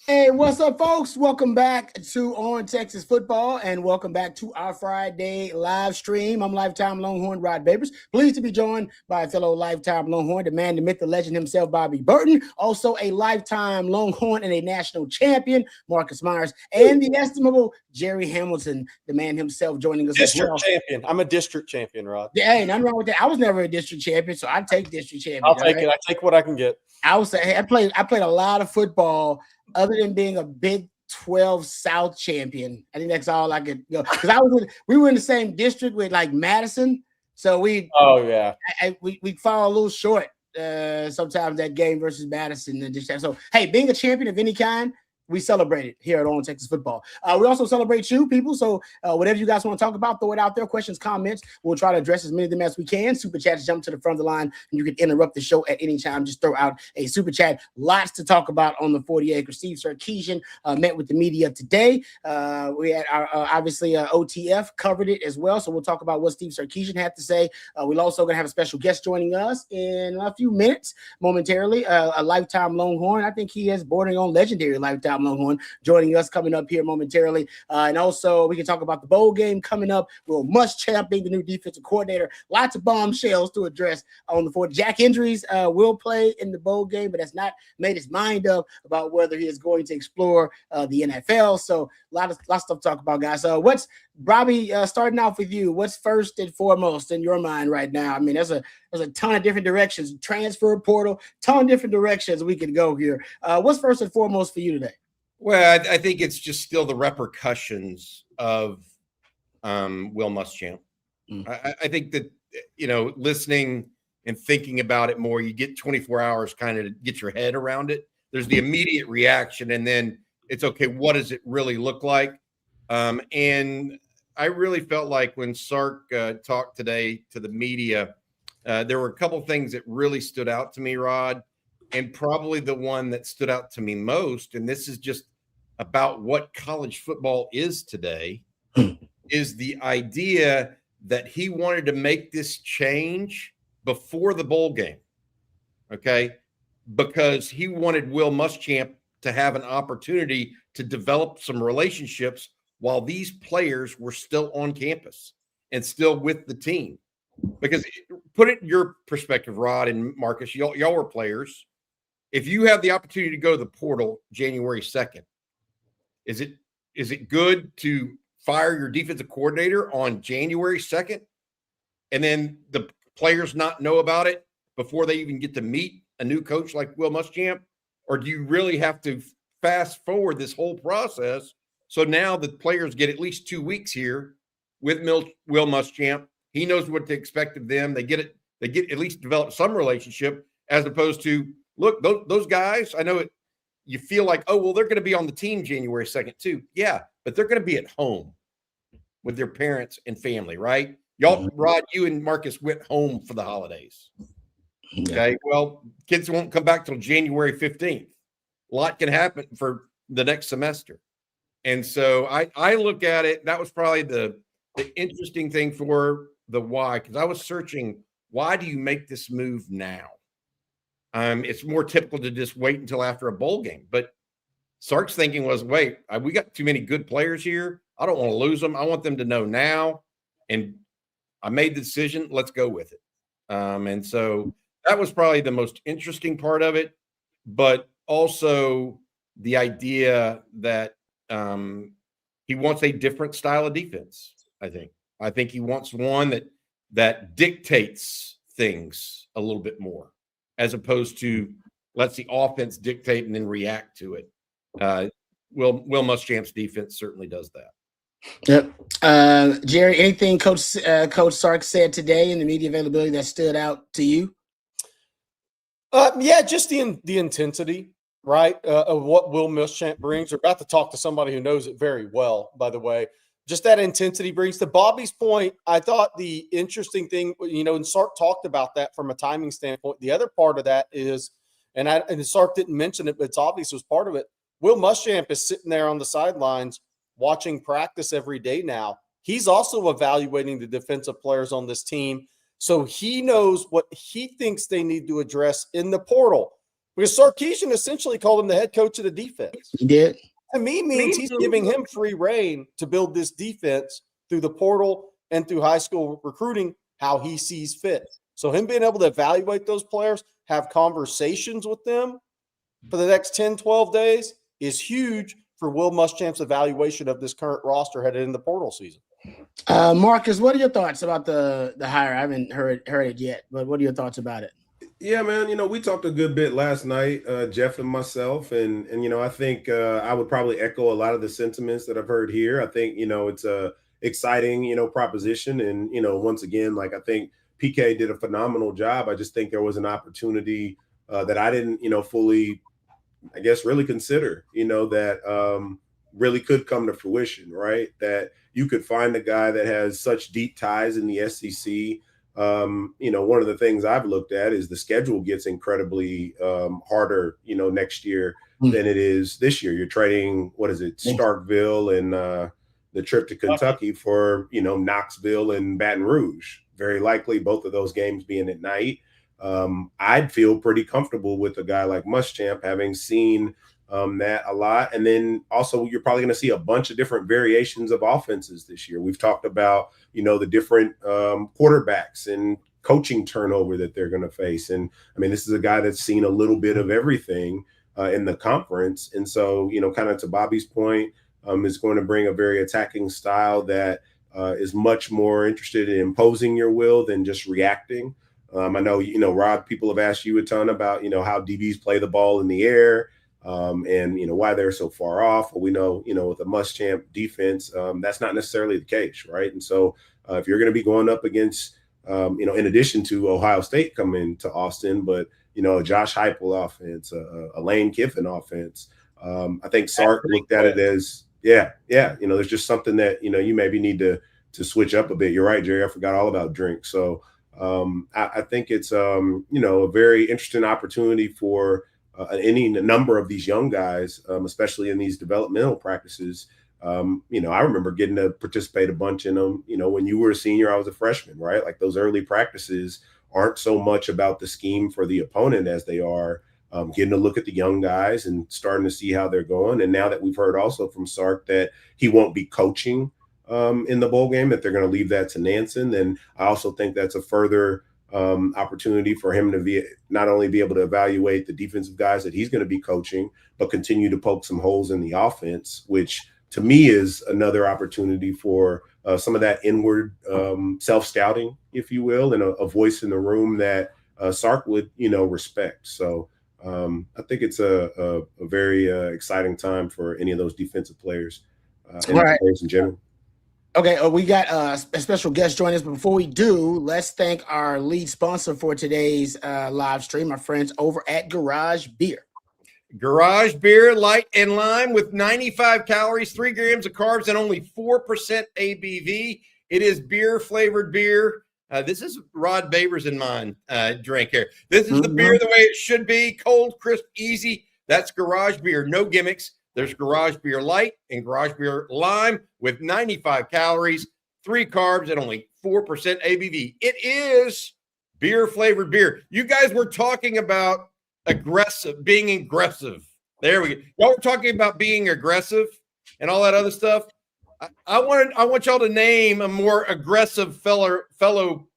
Hey, what's up, folks? Welcome back to On Texas Football, and welcome back to our Friday live stream. I'm lifetime Longhorn Rod Babers. Pleased to be joined by a fellow lifetime Longhorn, the man, the myth, the legend himself, Bobby Burton. Also a lifetime Longhorn and a national champion, Marcus Myers, and the estimable Jerry Hamilton, the man himself, joining us district as well. champion. I'm a district champion, Rod. Yeah, hey, nothing wrong with that. I was never a district champion, so I take district champion. I'll take it. I take what I can get. I would say, hey, I played a lot of football other than being a Big 12 South champion. I think that's all I could go. Because we were in the same district with like Madison. So we fall a little short sometimes that game versus Madison. So hey, being a champion of any kind, we celebrate it here at On Texas Football. We also celebrate you, people. So whatever you guys want to talk about, throw it out there. Questions, comments. We'll try to address as many of them as we can. Super chats jump to the front of the line, and you can interrupt the show at any time. Just throw out a super chat. Lots to talk about on the 40 acre. Steve Sarkisian met with the media today. We had our obviously OTF covered it as well. So we'll talk about what Steve Sarkisian had to say. We're also going to have a special guest joining us in a few minutes, momentarily. A lifetime Longhorn. I think he is bordering on legendary lifetime Longhorn, joining us coming up here momentarily. And also, we can talk about the bowl game coming up. Will Muschamp being the new defensive coordinator. Lots of bombshells to address on the 4. Jack Injuries will play in the bowl game, but has not made his mind up about whether he is going to explore the NFL. So, lots of stuff to talk about, guys. What's Robbie, starting off with you, what's first and foremost in your mind right now? I mean, there's a ton of different directions, transfer portal, ton of different directions we could go here. What's first and foremost for you today? Well, I think it's just still the repercussions of Will Muschamp. I think that, listening and thinking about it more, you get 24 hours kind of to get your head around it. There's the immediate reaction, and then it's okay, what does it really look like? And I really felt like when Sark talked today to the media, there were a couple things that really stood out to me, Rod. And probably the one that stood out to me most, and this is just about what college football is today, is the idea that he wanted to make this change before the bowl game, okay? Because he wanted Will Muschamp to have an opportunity to develop some relationships while these players were still on campus and still with the team. Because put it in your perspective, Rod and Marcus, y'all were players. If you have the opportunity to go to the portal January 2nd, is it good to fire your defensive coordinator on January 2nd and then the players not know about it before they even get to meet a new coach like Will Muschamp? Or do you really have to fast forward this whole process so now the players get at least 2 weeks here with Will Muschamp? He knows what to expect of them. They get at least develop some relationship, as opposed to, look, those guys, I know you feel like, oh, well, they're going to be on the team January 2nd too. Yeah, but they're going to be at home with their parents and family, right? Y'all, Rod, you and Marcus went home for the holidays. Okay, well, kids won't come back till January 15th. A lot can happen for the next semester. And so I look at it, that was probably the interesting thing for the why, because I was searching, why do you make this move now? It's more typical to just wait until after a bowl game. But Sark's thinking was, wait, we got too many good players here. I don't want to lose them. I want them to know now. And I made the decision. Let's go with it. And so that was probably the most interesting part of it. But also the idea that he wants a different style of defense, I think he wants one that dictates things a little bit more, as opposed to lets the offense dictate and then react to it. Will Muschamp's defense certainly does that. Yep. Jerry, anything Coach Sark said today in the media availability that stood out to you? Yeah, just the intensity, right, of what Will Muschamp brings. We're about to talk to somebody who knows it very well, by the way. Just that intensity brings. To Bobby's point, I thought the interesting thing, and Sark talked about that from a timing standpoint. The other part of that is, and Sark didn't mention it, but it's obvious it was part of it. Will Muschamp is sitting there on the sidelines watching practice every day now. He's also evaluating the defensive players on this team. So he knows what he thinks they need to address in the portal. Because Sarkisian essentially called him the head coach of the defense. He did. To me, means he's giving him free reign to build this defense through the portal and through high school recruiting how he sees fit. So him being able to evaluate those players, have conversations with them for the next 10, 12 days is huge for Will Muschamp's evaluation of this current roster headed in the portal season. Marcus, what are your thoughts about the hire? I haven't heard it yet, but what are your thoughts about it? Yeah, man, we talked a good bit last night, Jeff and myself, and I think I would probably echo a lot of the sentiments that I've heard here. I think, it's a exciting, proposition. And, once again, like, I think PK did a phenomenal job. I just think there was an opportunity that I didn't, fully, I guess, really consider, that really could come to fruition, right? That you could find a guy that has such deep ties in the SEC. One of the things I've looked at is the schedule gets incredibly harder, next year than it is this year. You're trading, Starkville and the trip to Kentucky for, Knoxville and Baton Rouge. Very likely both of those games being at night. I'd feel pretty comfortable with a guy like Muschamp, having seen that a lot. And then also you're probably going to see a bunch of different variations of offenses this year. We've talked about, the different quarterbacks and coaching turnover that they're going to face. And I mean, this is a guy that's seen a little bit of everything in the conference. And so, kind of to Bobby's point, is going to bring a very attacking style that is much more interested in imposing your will than just reacting. I know, Rod, people have asked you a ton about, how DBs play the ball in the air. And why they're so far off. Well, we know, with a Muschamp defense, that's not necessarily the case, right? And so if you're going to be going up against, in addition to Ohio State coming to Austin, but a Josh Heupel offense, a Lane Kiffin offense, I think Sark looked at it as there's just something that you maybe need to switch up a bit. You're right, Jerry. I forgot all about drink. So I think it's a very interesting opportunity for any number of these young guys, especially in these developmental practices. I remember getting to participate a bunch in them. When you were a senior, I was a freshman, right? Like those early practices aren't so much about the scheme for the opponent as they are getting to look at the young guys and starting to see how they're going. And now that we've heard also from Sark that he won't be coaching in the bowl game, that they're going to leave that to Nansen, then I also think that's a further opportunity for him to be not only be able to evaluate the defensive guys that he's going to be coaching, but continue to poke some holes in the offense, which to me is another opportunity for some of that inward self-scouting, if you will, and a voice in the room that Sark would, respect. So I think it's a very exciting time for any of those defensive players and players in general. Okay, we got a special guest joining us. But before we do, let's thank our lead sponsor for today's live stream, our friends over at Garage Beer. Garage Beer, light and lime with 95 calories, 3 grams of carbs, and only 4% ABV. It is beer-flavored beer. This is Rod Babers in mine drink here. This is the beer the way it should be, cold, crisp, easy. That's Garage Beer, no gimmicks. There's Garage Beer Light and Garage Beer Lime with 95 calories, 3 carbs, and only 4% ABV. It is beer-flavored beer. You guys were talking about being aggressive. There we go. Y'all were talking about being aggressive and all that other stuff. I want y'all to name a more aggressive fellow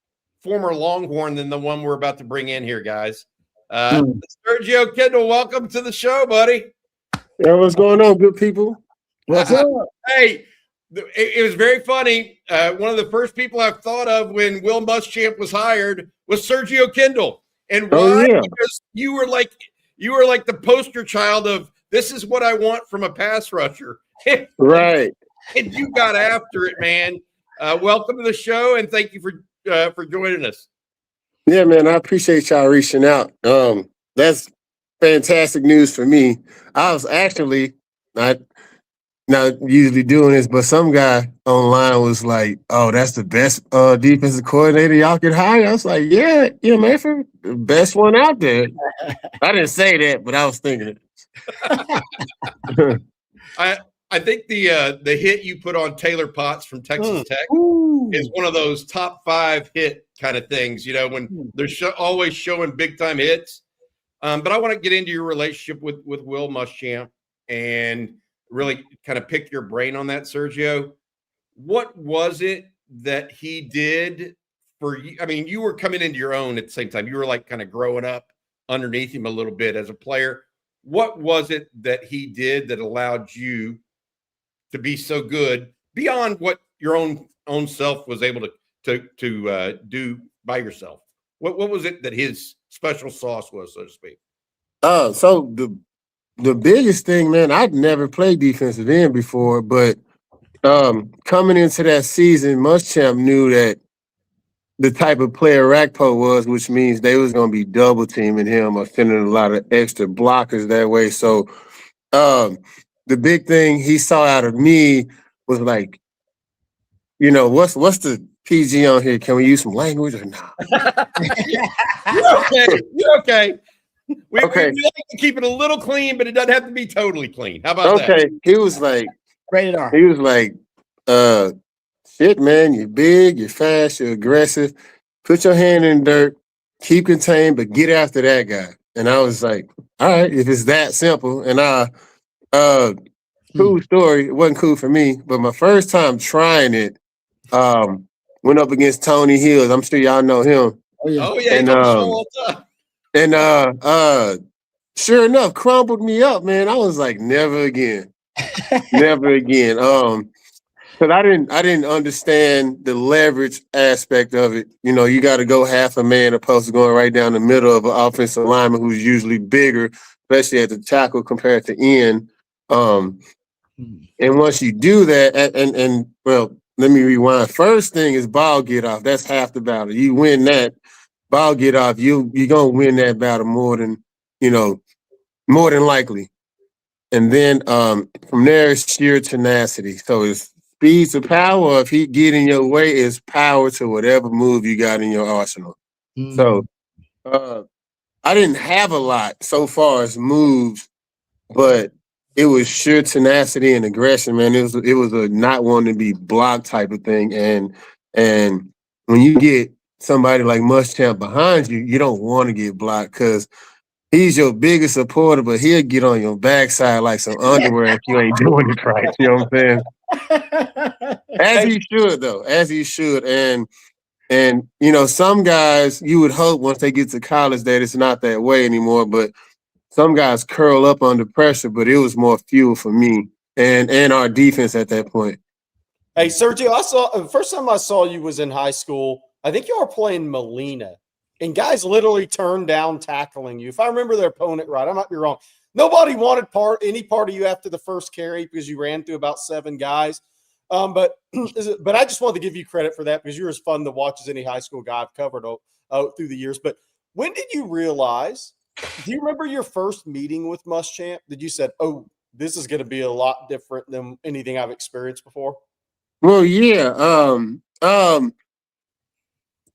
former Longhorn than the one we're about to bring in here, guys. Sergio Kindle, welcome to the show, buddy. Yeah, what's going on, good people? What's up? Hey, it was very funny. One of the first people I thought of when Will Muschamp was hired was Sergio Kindle. And why? Oh, yeah. Because you were like the poster child of this is what I want from a pass rusher. Right. And you got after it, man. Welcome to the show, and thank you for joining us. Yeah, man, I appreciate y'all reaching out. That's fantastic news for me. I was actually not usually doing this, but some guy online was like, "Oh, that's the best defensive coordinator y'all could hire." I was like, "Yeah, man, for the best one out there." I didn't say that, but I was thinking it. I think the hit you put on Taylor Potts from Texas Tech is one of those top 5 hit kind of things. When they're always showing big time hits. But I want to get into your relationship with Will Muschamp and really kind of pick your brain on that, Sergio. What was it that he did for you? I mean, you were coming into your own at the same time. You were like kind of growing up underneath him a little bit as a player. What was it that he did that allowed you to be so good beyond what your own self was able to do by yourself? What was it that his special sauce was, so to speak? So the biggest thing, man, I'd never played defensive end before, but coming into that season, Muschamp knew that the type of player Rakpo was, which means they was going to be double teaming him or sending a lot of extra blockers that way. So the big thing he saw out of me was like, what's the PG on here? Can we use some language or not? You're okay. You're okay. We Okay. like to keep it a little clean, but it doesn't have to be totally clean. How about that? Okay. He was like, Rated R. He was like, shit, man, you're big, you're fast, you're aggressive. Put your hand in the dirt, keep contained, but get after that guy. And I was like, all right, if it's that simple. And cool story. It wasn't cool for me, but my first time trying it, went up against Tony Hills. I'm sure y'all know him. Oh yeah. Oh yeah, And, he's on the show all the time. And sure enough, crumbled me up, man. I was like, never again. Never again. Because I didn't understand the leverage aspect of it. You got to go half a man opposed to going right down the middle of an offensive lineman who's usually bigger, especially at the tackle compared to end. And once you do that, and well, let me rewind. First thing is ball get off. That's half the battle. You win that, ball get off. You're gonna win that battle more than likely. And then from there, it's sheer tenacity. So it's speed to power. If he get in your way, it's power to whatever move you got in your arsenal. So I didn't have a lot so far as moves, but it was sheer tenacity and aggression, man. It was a not wanting to be blocked type of thing. And when you get somebody like Muschamp behind you, you don't want to get blocked because he's your biggest supporter, but he'll get on your backside like some underwear if you ain't doing it right. You know what I'm saying? As he should, though. As he should. And some guys, you would hope once they get to college that it's not that way anymore, but some guys curl up under pressure, but it was more fuel for me and our defense at that point. Hey, Sergio, I saw the first time I saw you was in high school. I think you were playing Molina, and guys literally turned down tackling you. If I remember their opponent right, I might be wrong. Nobody wanted any part of you after the first carry because you ran through about 7 guys. But I just wanted to give you credit for that because you were as fun to watch as any high school guy I've covered through the years. But when did you realize? Do you remember your first meeting with Muschamp? Did you said, "Oh, this is going to be a lot different than anything I've experienced before"? Well, yeah.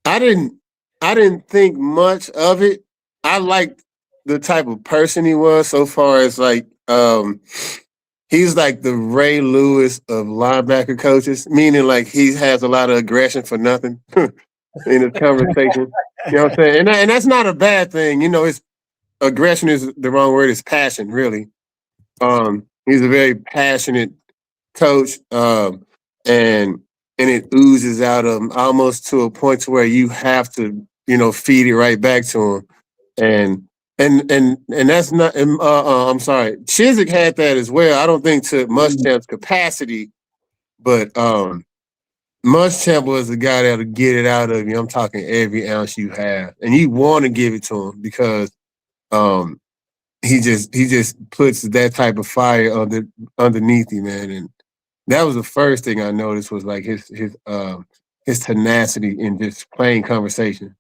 I didn't think much of it. I liked the type of person he was so far as like he's like the Ray Lewis of linebacker coaches, meaning like he has a lot of aggression for nothing in his conversation. You know what I'm saying? And that's not a bad thing. It's aggression is the wrong word. It's passion, really. He's a very passionate coach, and it oozes out of him almost to a point to where you have to, feed it right back to him. And that's not. I'm sorry, Chiswick had that as well. I don't think to Muschamp's capacity, but Muschamp was the guy that'll get it out of you. I'm talking every ounce you have, and you want to give it to him because he just puts that type of fire underneath you, man. And that was the first thing I noticed was like his tenacity in just plain conversation.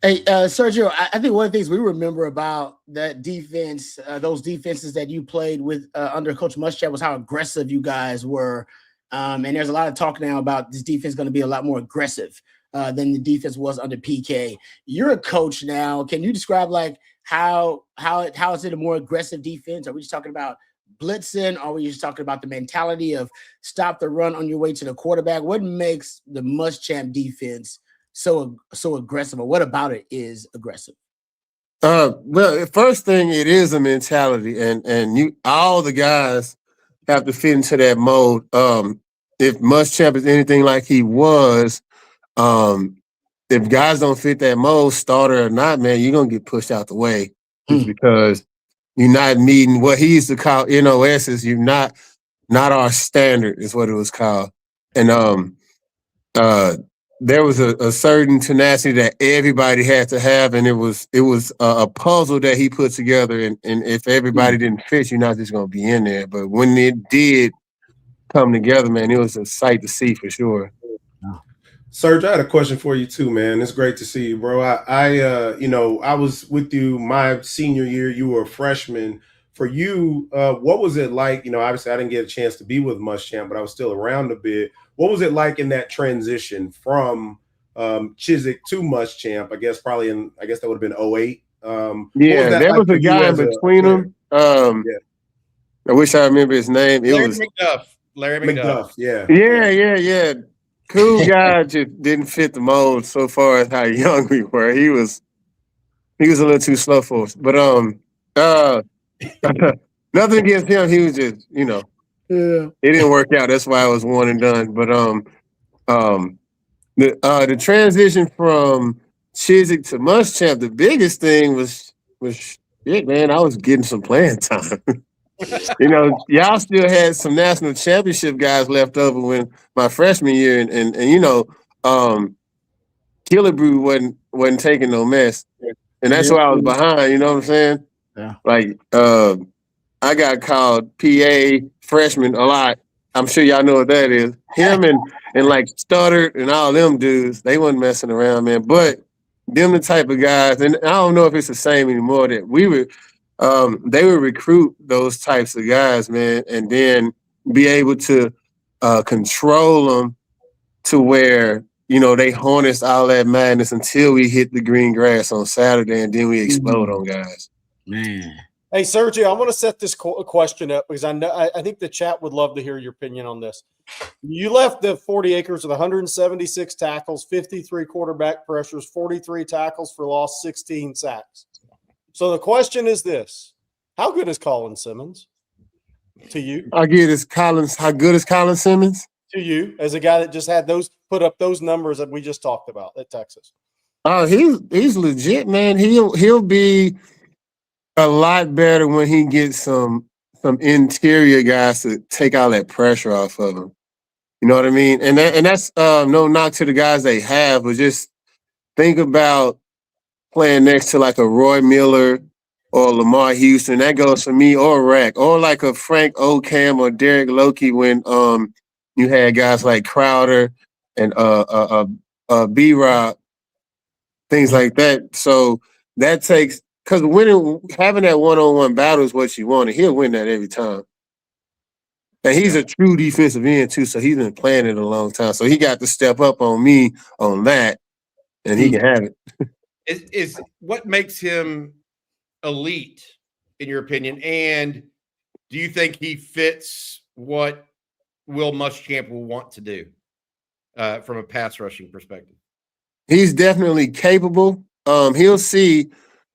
Hey, Sergio, I think one of the things we remember about that defense, those defenses that you played with under Coach Muschamp was how aggressive you guys were. And there's a lot of talk now about this defense going to be a lot more aggressive than the defense was under PK. You're a coach now. Can you describe like how is it a more aggressive defense? Are we just talking about blitzing? Or are we just talking about the mentality of stop the run on your way to the quarterback? What makes the Muschamp defense so aggressive, or what about it is aggressive? Well, the first thing, it is a mentality, and you, all the guys have to fit into that mode. If Muschamp is anything like he was, um, if guys don't fit that mold, starter or not, man, you're gonna get pushed out the way just because you're not meeting what he used to call NOS. Is you're not our standard, is what it was called. And there was a certain tenacity that everybody had to have, and it was a puzzle that he put together. And if everybody didn't fit, you're not just gonna be in there. But when it did come together, man, it was a sight to see for sure. Serge, I had a question for you too, man. It's great to see you, bro. I was with you my senior year. You were a freshman. For you, what was it like? Obviously I didn't get a chance to be with Muschamp, but I was still around a bit. What was it like in that transition from Chiswick to Muschamp? I guess that would have been 08. There was a guy in between them. I wish I remember his name. Larry McDuff. Yeah. Cool guy, just didn't fit the mold so far as how young we were. He was a little too slow for us. But nothing against him. He was just, it didn't work out. That's why I was one and done. But the transition from Chiswick to Muschamp, the biggest thing was shit, man. I was getting some playing time. Y'all still had some national championship guys left over when my freshman year, and Killebrew wasn't taking no mess, and that's why I was behind. You know what I'm saying? Yeah. Like I got called PA freshman a lot. I'm sure y'all know what that is. Him and like Studdard and all them dudes, they wasn't messing around, man. But them the type of guys, and I don't know if it's the same anymore, that we were. They would recruit those types of guys, man, and then be able to control them to where, they harness all that madness until we hit the green grass on Saturday, and then we explode on guys. Man. Hey, Sergio, I want to set this question up because I think the chat would love to hear your opinion on this. You left the 40 acres with 176 tackles, 53 quarterback pressures, 43 tackles for loss, 16 sacks. So the question is this: how good is Colin Simmons to you? How good is Colin Simmons to you as a guy that just had put up those numbers that we just talked about at Texas? He's legit, man. He'll be a lot better when he gets some interior guys to take all that pressure off of him. You know what I mean? And that's no knock to the guys they have, but just think about playing next to like a Roy Miller or Lamar Houston. That goes for me, or Rack, or like a Frank Ocam or Derek Loki when you had guys like Crowder and B-Rob, things like that. So that takes, because having that one-on-one battle is what you want, and he'll win that every time. And he's a true defensive end too, so he's been playing it a long time. So he got to step up on me on that, and he can have it. Is what makes him elite, in your opinion? And do you think he fits what Will Muschamp will want to do from a pass rushing perspective? He's definitely capable. He'll see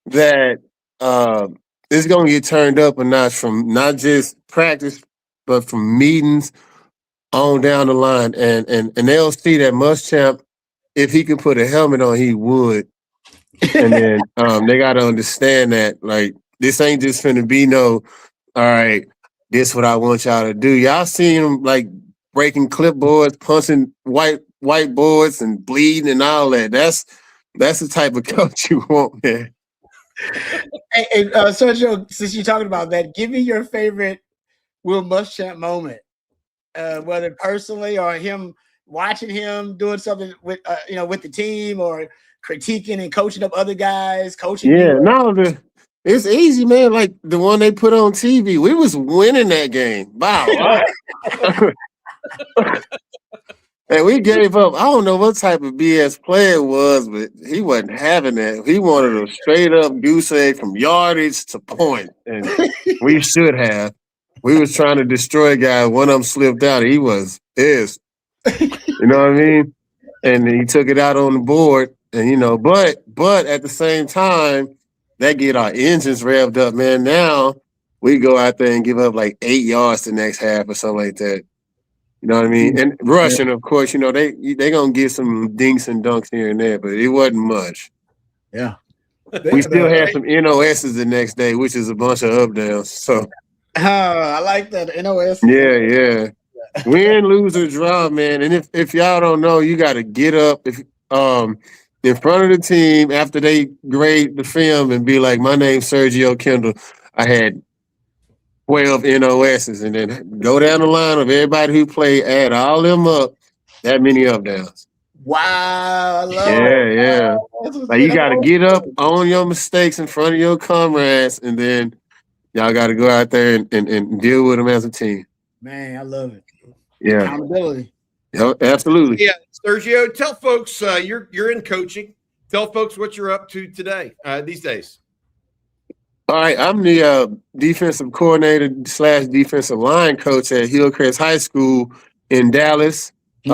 that it's going to get turned up a notch from not just practice, but from meetings on down the line. And they'll see that Muschamp, if he could put a helmet on, he would. And then they got to understand that, like, this ain't just finna be all right, this what I want y'all to do. Y'all see him, like, breaking clipboards, punching whiteboards and bleeding and all that. That's the type of coach you want, man. Hey, Sergio, since you're talking about that, give me your favorite Will Muschamp moment, whether personally or him watching him doing something with with the team, or critiquing and coaching up other guys, coaching. Yeah, it's easy, man. Like the one they put on TV, we was winning that game. Wow. And we gave up. I don't know what type of BS player it was, but he wasn't having that. He wanted a straight up goose egg from yardage to point, and we should have. We was trying to destroy a guy. One of them slipped out. He was pissed. You know what I mean? And he took it out on the board. And but at the same time, that get our engines revved up, man. Now we go out there and give up like 8 yards the next half or something like that. You know what I mean? And rushing, of course, you know, they gonna get some dinks and dunks here and there, but it wasn't much. Yeah. We still had some NOSs the next day, which is a bunch of up downs. So I like that. NOS. yeah. Win, lose, or draw, man. And if y'all don't know, you gotta get up in front of the team after they grade the film and be like, my name's Sergio Kindle. I had 12 NOSs, and then go down the line of everybody who played, add all them up, that many up downs. Wow, I love it. Yeah. Like you got to get up, own your mistakes in front of your comrades, and then y'all got to go out there and deal with them as a team. Man, I love it. Yeah. Accountability. Yep, absolutely. Yeah, Sergio, tell folks you're in coaching. Tell folks what you're up to today, these days. All right, I'm the defensive coordinator / defensive line coach at Hillcrest High School in Dallas. We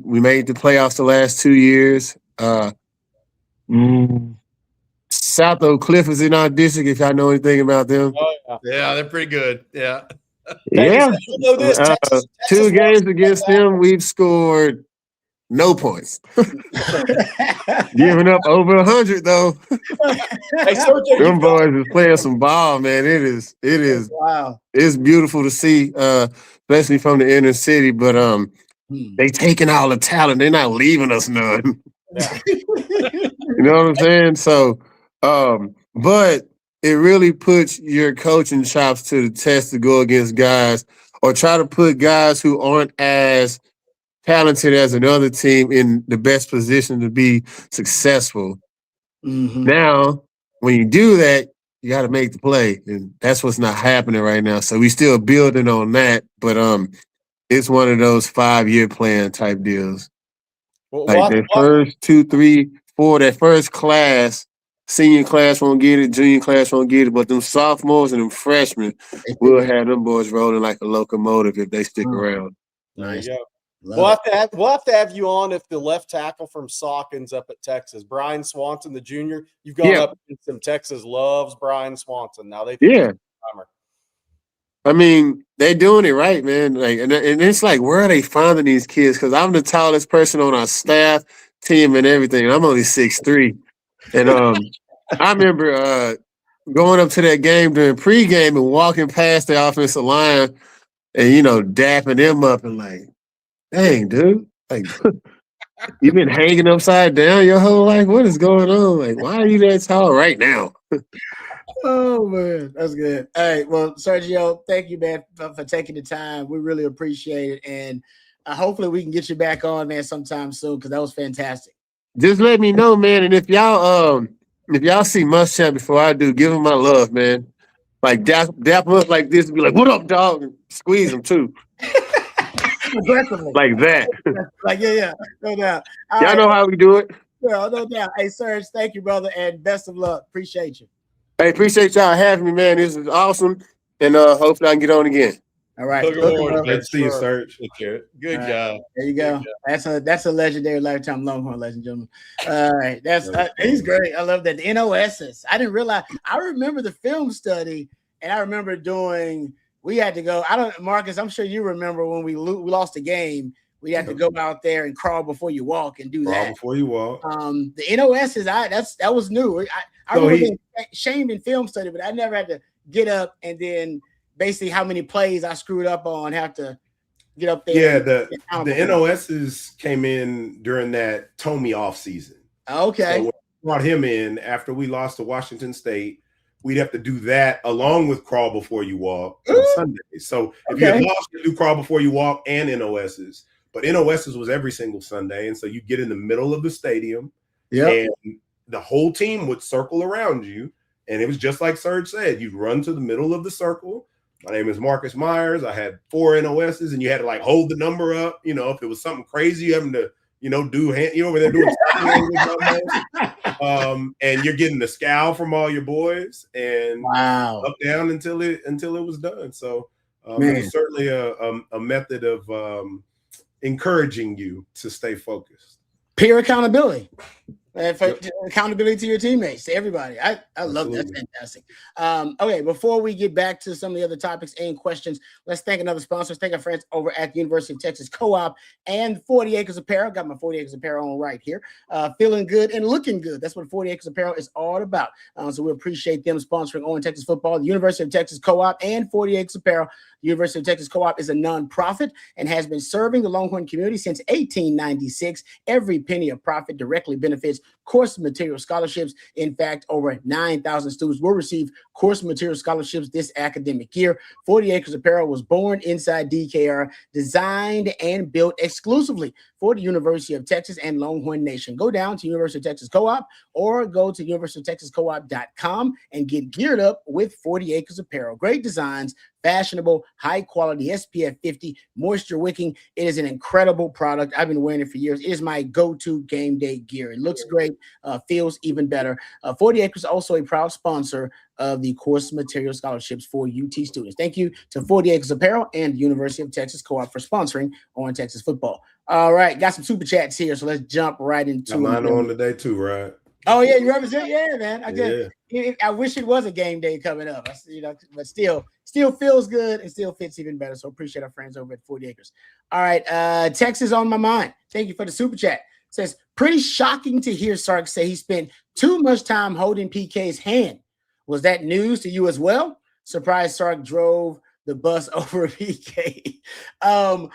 made the playoffs the last 2 years. South Oak Cliff is in our district. If y'all know anything about them, Yeah, they're pretty good. Yeah. Yeah. Texas 2 games against them, we've scored no points. Giving up over 100 though. Hey, Sergio, Them boys is playing some ball, man. It is Wow. It's beautiful to see, especially from the inner city. But they taking all the talent. They're not leaving us none. You know what I'm saying? So, but it really puts your coaching chops to the test to go against guys or try to put guys who aren't as talented as another team in the best position to be successful. Now, when you do that, you got to make the play, and that's what's not happening right now. So we still building on that, but it's one of those 5-year plan type deals. Like the first 2, 3, 4, that first class, senior class won't get it, junior class won't get it, but them sophomores and them freshmen will have them boys rolling like a locomotive if they stick around. Nice. We'll have to have you on if the left tackle from Sauk ends up at Texas. Brian Swanson, the junior. You've gone up against him. Texas loves Brian Swanson. Now they I mean, they're doing it right, man. Like, and it's like, where are they finding these kids? Because I'm the tallest person on our staff, team, and everything. I'm only 6'3". And I remember going up to that game during pregame and walking past the offensive line and, you know, dapping them up and like, dang, dude. Like, you've been hanging upside down your whole life? What is going on? Like, why are you that tall right now? Oh, man. That's good. All right. Well, Sergio, thank you, man, for taking the time. We really appreciate it. And hopefully we can get you back on, man, sometime soon because that was fantastic. Just let me know, man. And if y'all see Muschamp before I do, give him my love, man. Like, dap him up like this and be like, what up, dog? And squeeze him, too. Aggressively. Like that. Like, yeah. No doubt. Y'all know how we do it. Yeah, no doubt. Hey, Serge, thank you, brother, and best of luck. Appreciate you. Hey, appreciate y'all having me, man. This is awesome. And hopefully I can get on again. All right. Good to see you, Serge. Good job. There you go. That's a legendary lifetime Longhorn, ladies and gentlemen. All right. He's great. I love that. The NOSs. I didn't realize. I remember the film study, and I remember we had to go. Marcus, I'm sure you remember when we lost the game. We had to go out there and crawl before you walk and do that. Crawl before you walk. The NOSs, that was new. I remember being shamed in film study, but I never had to get up and then basically how many plays I screwed up on have to get up there. Yeah, the NOSs came in during that Tomey off season. Okay. So when we brought him in after we lost to Washington State, we'd have to do that along with crawl before you walk on Sundays. So if you had lost, you do crawl before you walk and NOSs. But NOSs was every single Sunday. And so you get in the middle of the stadium and the whole team would circle around you. And it was just like Serge said, you'd run to the middle of the circle. My name is Marcus Myers. I had 4 NOSs and you had to like hold the number up. You know, if it was something crazy, you having to, do over there doing and you're getting the scowl from all your boys and up down until it was done. So it was certainly a method of encouraging you to stay focused. Peer accountability. And for accountability to your teammates, to everybody. I love that. That's fantastic. Okay, before we get back to some of the other topics and questions, let's thank another sponsor. Let's thank our friends over at the University of Texas Co-op and 40 Acres Apparel. Got my 40 Acres Apparel on right here. Feeling good and looking good. That's what 40 Acres Apparel is all about. So we appreciate them sponsoring On Texas Football, the University of Texas Co-op, and 40 Acres Apparel. The University of Texas Co-op is a nonprofit and has been serving the Longhorn community since 1896. Every penny of profit directly benefits course material scholarships. In fact, over 9,000 students will receive course material scholarships this academic year. 40 Acres Apparel was born inside DKR, designed and built exclusively for the University of Texas and Longhorn Nation. Go down to University of Texas Co-op or go to universityoftexascoop.com and get geared up with 40 Acres Apparel. Great designs, fashionable, high quality, SPF 50, moisture wicking. It is an incredible product. I've been wearing it for years. It is my go-to game day gear. It looks great, feels even better. 40 Acres is also a proud sponsor of the course material scholarships for UT students. Thank you to 40 Acres Apparel and the University of Texas Co-op for sponsoring On Texas Football. All right, got some super chats here, so let's jump right into it. Mine on today too, right? Oh yeah, you represent, yeah, man. I wish it was a game day coming up, but still feels good and still fits even better. So appreciate our friends over at 40 Acres. All right, Texas on my mind. Thank you for the super chat. It says, pretty shocking to hear Sark say he spent too much time holding PK's hand. Was that news to you as well? Surprised Sark drove the bus over PK. I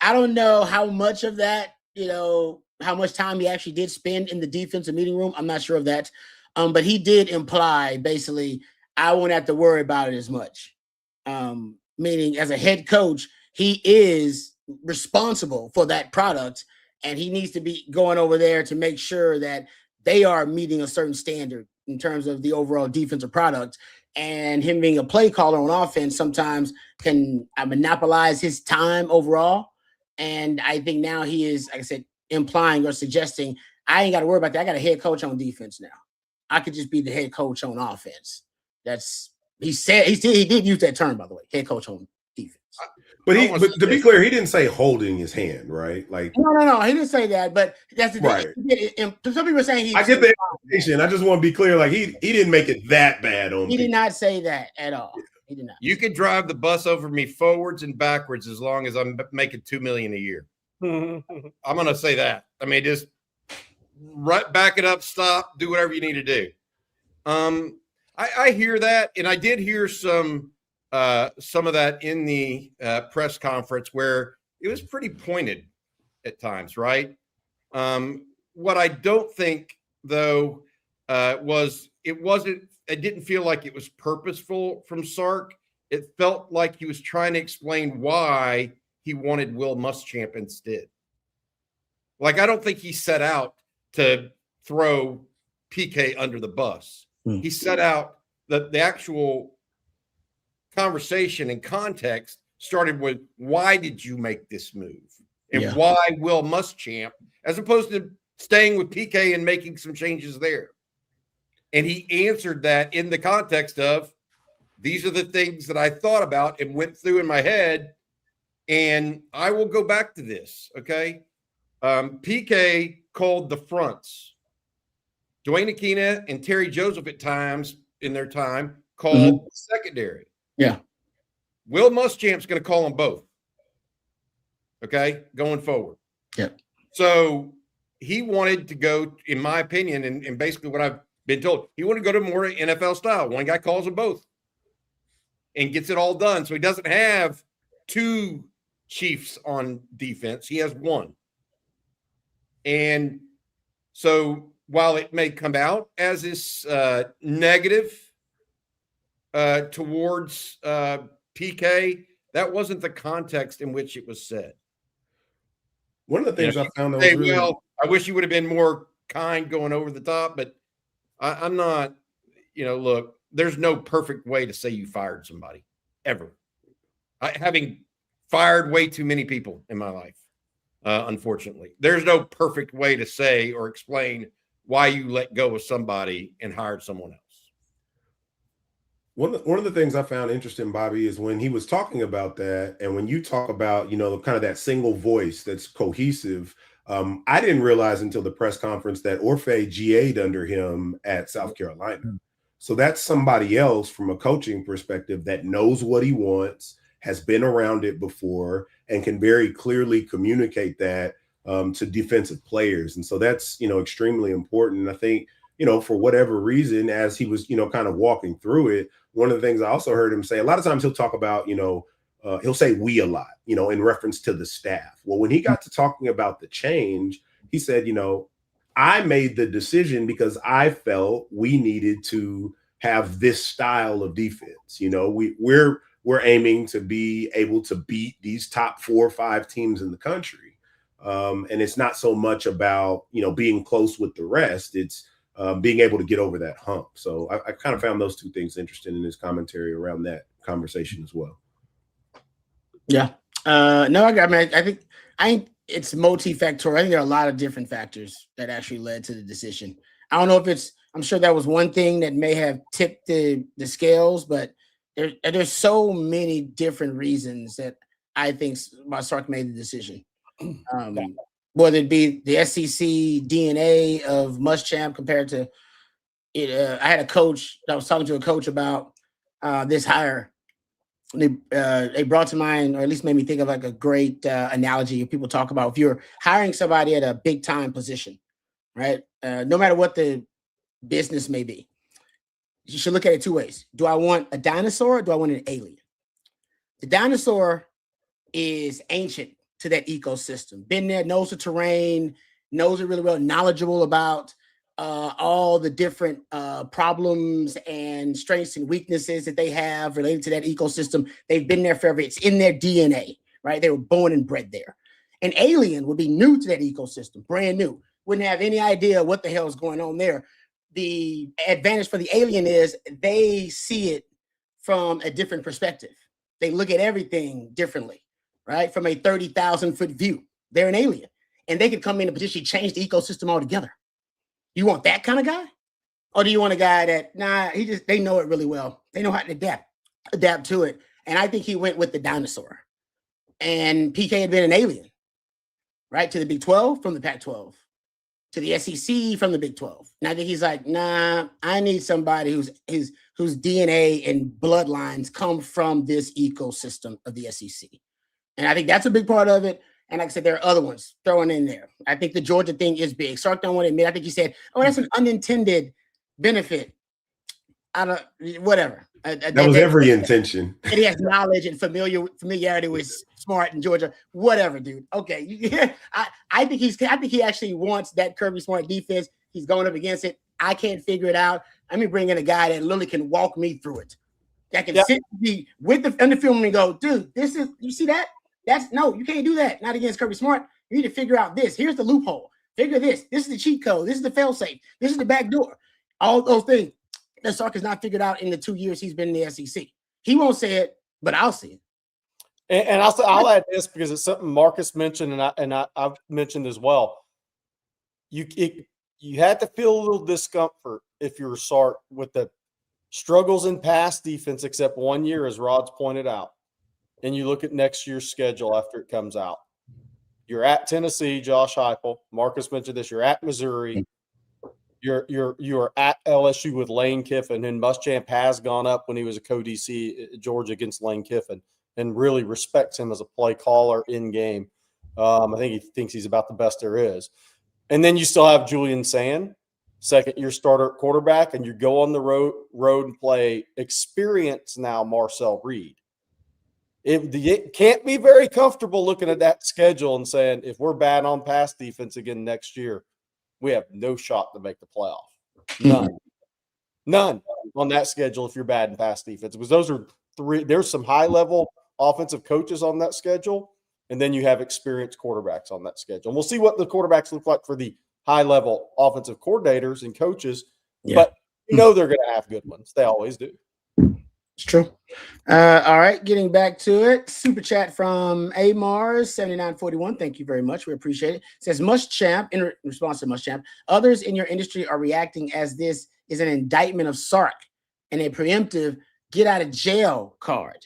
don't know how much of that, how much time he actually did spend in the defensive meeting room. I'm not sure of that. But he did imply basically, I won't have to worry about it as much. Meaning as a head coach, he is responsible for that product and he needs to be going over there to make sure that they are meeting a certain standard in terms of the overall defensive product. And him being a play caller on offense sometimes can monopolize his time overall. And I think now he is, like I said, implying or suggesting I ain't got to worry about that. I got a head coach on defense now. I could just be the head coach on offense. He did use that term, by the way, head coach on defense. But to be clear, he didn't say holding his hand, right? Like no, he didn't say that. But that's the right. Thing. Some people are saying I get the explanation. I just want to be clear. Like he didn't make it that bad on. He did not say that at all. He did not. You could drive the bus over me forwards and backwards as long as I'm making $2 million a year. I'm gonna say that. I mean, just back it up, stop, do whatever you need to do. I hear that, and I did hear some of that in the press conference where it was pretty pointed at times, right? What I don't think, though, was it didn't feel like it was purposeful from Sark. It felt like he was trying to explain why he wanted Will Muschamp instead. Like, I don't think he set out to throw PK under the bus. He set out the actual conversation and context started with, why did you make this move? And why Will Muschamp, as opposed to staying with PK and making some changes there. And he answered that in the context of, these are the things that I thought about and went through in my head. And I will go back to this, okay? PK called the fronts. Dwayne Aquina and Terry Joseph at times in their time called the secondary. Yeah. Will Muschamp's going to call them both. Okay, going forward. Yeah. So he wanted to go, in my opinion, and basically what I've been told, he wanted to go to more NFL style. One guy calls them both and gets it all done. So he doesn't have two chiefs on defense. He has one. And so while it may come out as this negative towards PK, that wasn't the context in which it was said. One of the things I found that was really... Well, I wish you would have been more kind going over the top, but I'm not, look, there's no perfect way to say you fired somebody ever. Having fired way too many people in my life, unfortunately. There's no perfect way to say or explain why you let go of somebody and hired someone else. One of the things I found interesting, Bobby, is when he was talking about that, and when you talk about, kind of that single voice that's cohesive, I didn't realize until the press conference that Orfe GA'd under him at South Carolina. So that's somebody else from a coaching perspective that knows what he wants, has been around it before, and can very clearly communicate that to defensive players. And so that's, extremely important. And I think, for whatever reason, as he was, kind of walking through it, one of the things I also heard him say, a lot of times he'll talk about, he'll say we a lot, in reference to the staff. Well, when he got to talking about the change, he said, I made the decision because I felt we needed to have this style of defense. We're aiming to be able to beat these top 4 or 5 teams in the country. And it's not so much about, being close with the rest. It's being able to get over that hump. So I kind of found those two things interesting in his commentary around that conversation as well. Yeah. No, I think it's multifactorial. I think there are a lot of different factors that actually led to the decision. I don't know if I'm sure that was one thing that may have tipped the scales, but there's so many different reasons that I think Sark made the decision. Whether it be the SEC DNA of Muschamp compared to it. I had a coach that was talking to a coach about this hire. They brought to mind, or at least made me think of like a great analogy people talk about. If you're hiring somebody at a big time position, right? No matter what the business may be, you should look at it 2 ways. Do I want a dinosaur or do I want an alien? The dinosaur is ancient to that ecosystem. Been there, knows the terrain, knows it really well, knowledgeable about all the different problems and strengths and weaknesses that they have related to that ecosystem. They've been there forever. It's in their DNA, right? They were born and bred there. An alien would be new to that ecosystem, brand new. Wouldn't have any idea what the hell is going on there. The advantage for the alien is they see it from a different perspective. They look at everything differently, right? From a 30,000-foot view. They're an alien. And they could come in and potentially change the ecosystem altogether. You want that kind of guy? Or do you want a guy that, they know it really well. They know how to adapt to it. And I think he went with the dinosaur. And PK had been an alien, right? To the Big 12 from the Pac-12. To the SEC from the Big 12. And I think he's like, I need somebody whose DNA and bloodlines come from this ecosystem of the SEC. And I think that's a big part of it. And like I said, there are other ones throwing in there. I think the Georgia thing is big. Sark don't want to admit. I think he said, that's an unintended benefit. Whatever. That was every intention. And he has knowledge and familiarity with Smart in Georgia. Whatever, dude. Okay. I think he actually wants that Kirby Smart defense. He's going up against it. I can't figure it out. Let me bring in a guy that literally can walk me through it. That can sit with the film and go, dude, you see that? You can't do that. Not against Kirby Smart. You need to figure out this. Here's the loophole. Figure this. This is the cheat code. This is the fail safe. This is the back door. All those things that Sark has not figured out in the 2 years he's been in the SEC. He won't say it, but I'll see it. And I'll add this because it's something Marcus mentioned and I've mentioned as well. You had to feel a little discomfort if you're Sark with the struggles in pass defense, except 1 year, as Rod's pointed out. And you look at next year's schedule after it comes out. You're at Tennessee, Josh Heupel. Marcus mentioned this. You're at Missouri. You're at LSU with Lane Kiffin, and Muschamp has gone up when he was a co-DC at Georgia against Lane Kiffin and really respects him as a play caller in game. I think he thinks he's about the best there is. And then you still have Julian Sand, second-year starter at quarterback, and you go on the road and play experienced now Marcel Reed. It can't be very comfortable looking at that schedule and saying, if we're bad on pass defense again next year, we have no shot to make the playoff. None on that schedule if you're bad in pass defense. Because those are three. There's some high-level offensive coaches on that schedule, and then you have experienced quarterbacks on that schedule. And we'll see what the quarterbacks look like for the high-level offensive coordinators and coaches. Yeah. But you know they're going to have good ones. They always do. It's true. All right, getting back to it. Super chat from Amars7941. Thank you very much. We appreciate it. It says Muschamp, in response to Muschamp, others in your industry are reacting as this is an indictment of Sark and a preemptive get out of jail card.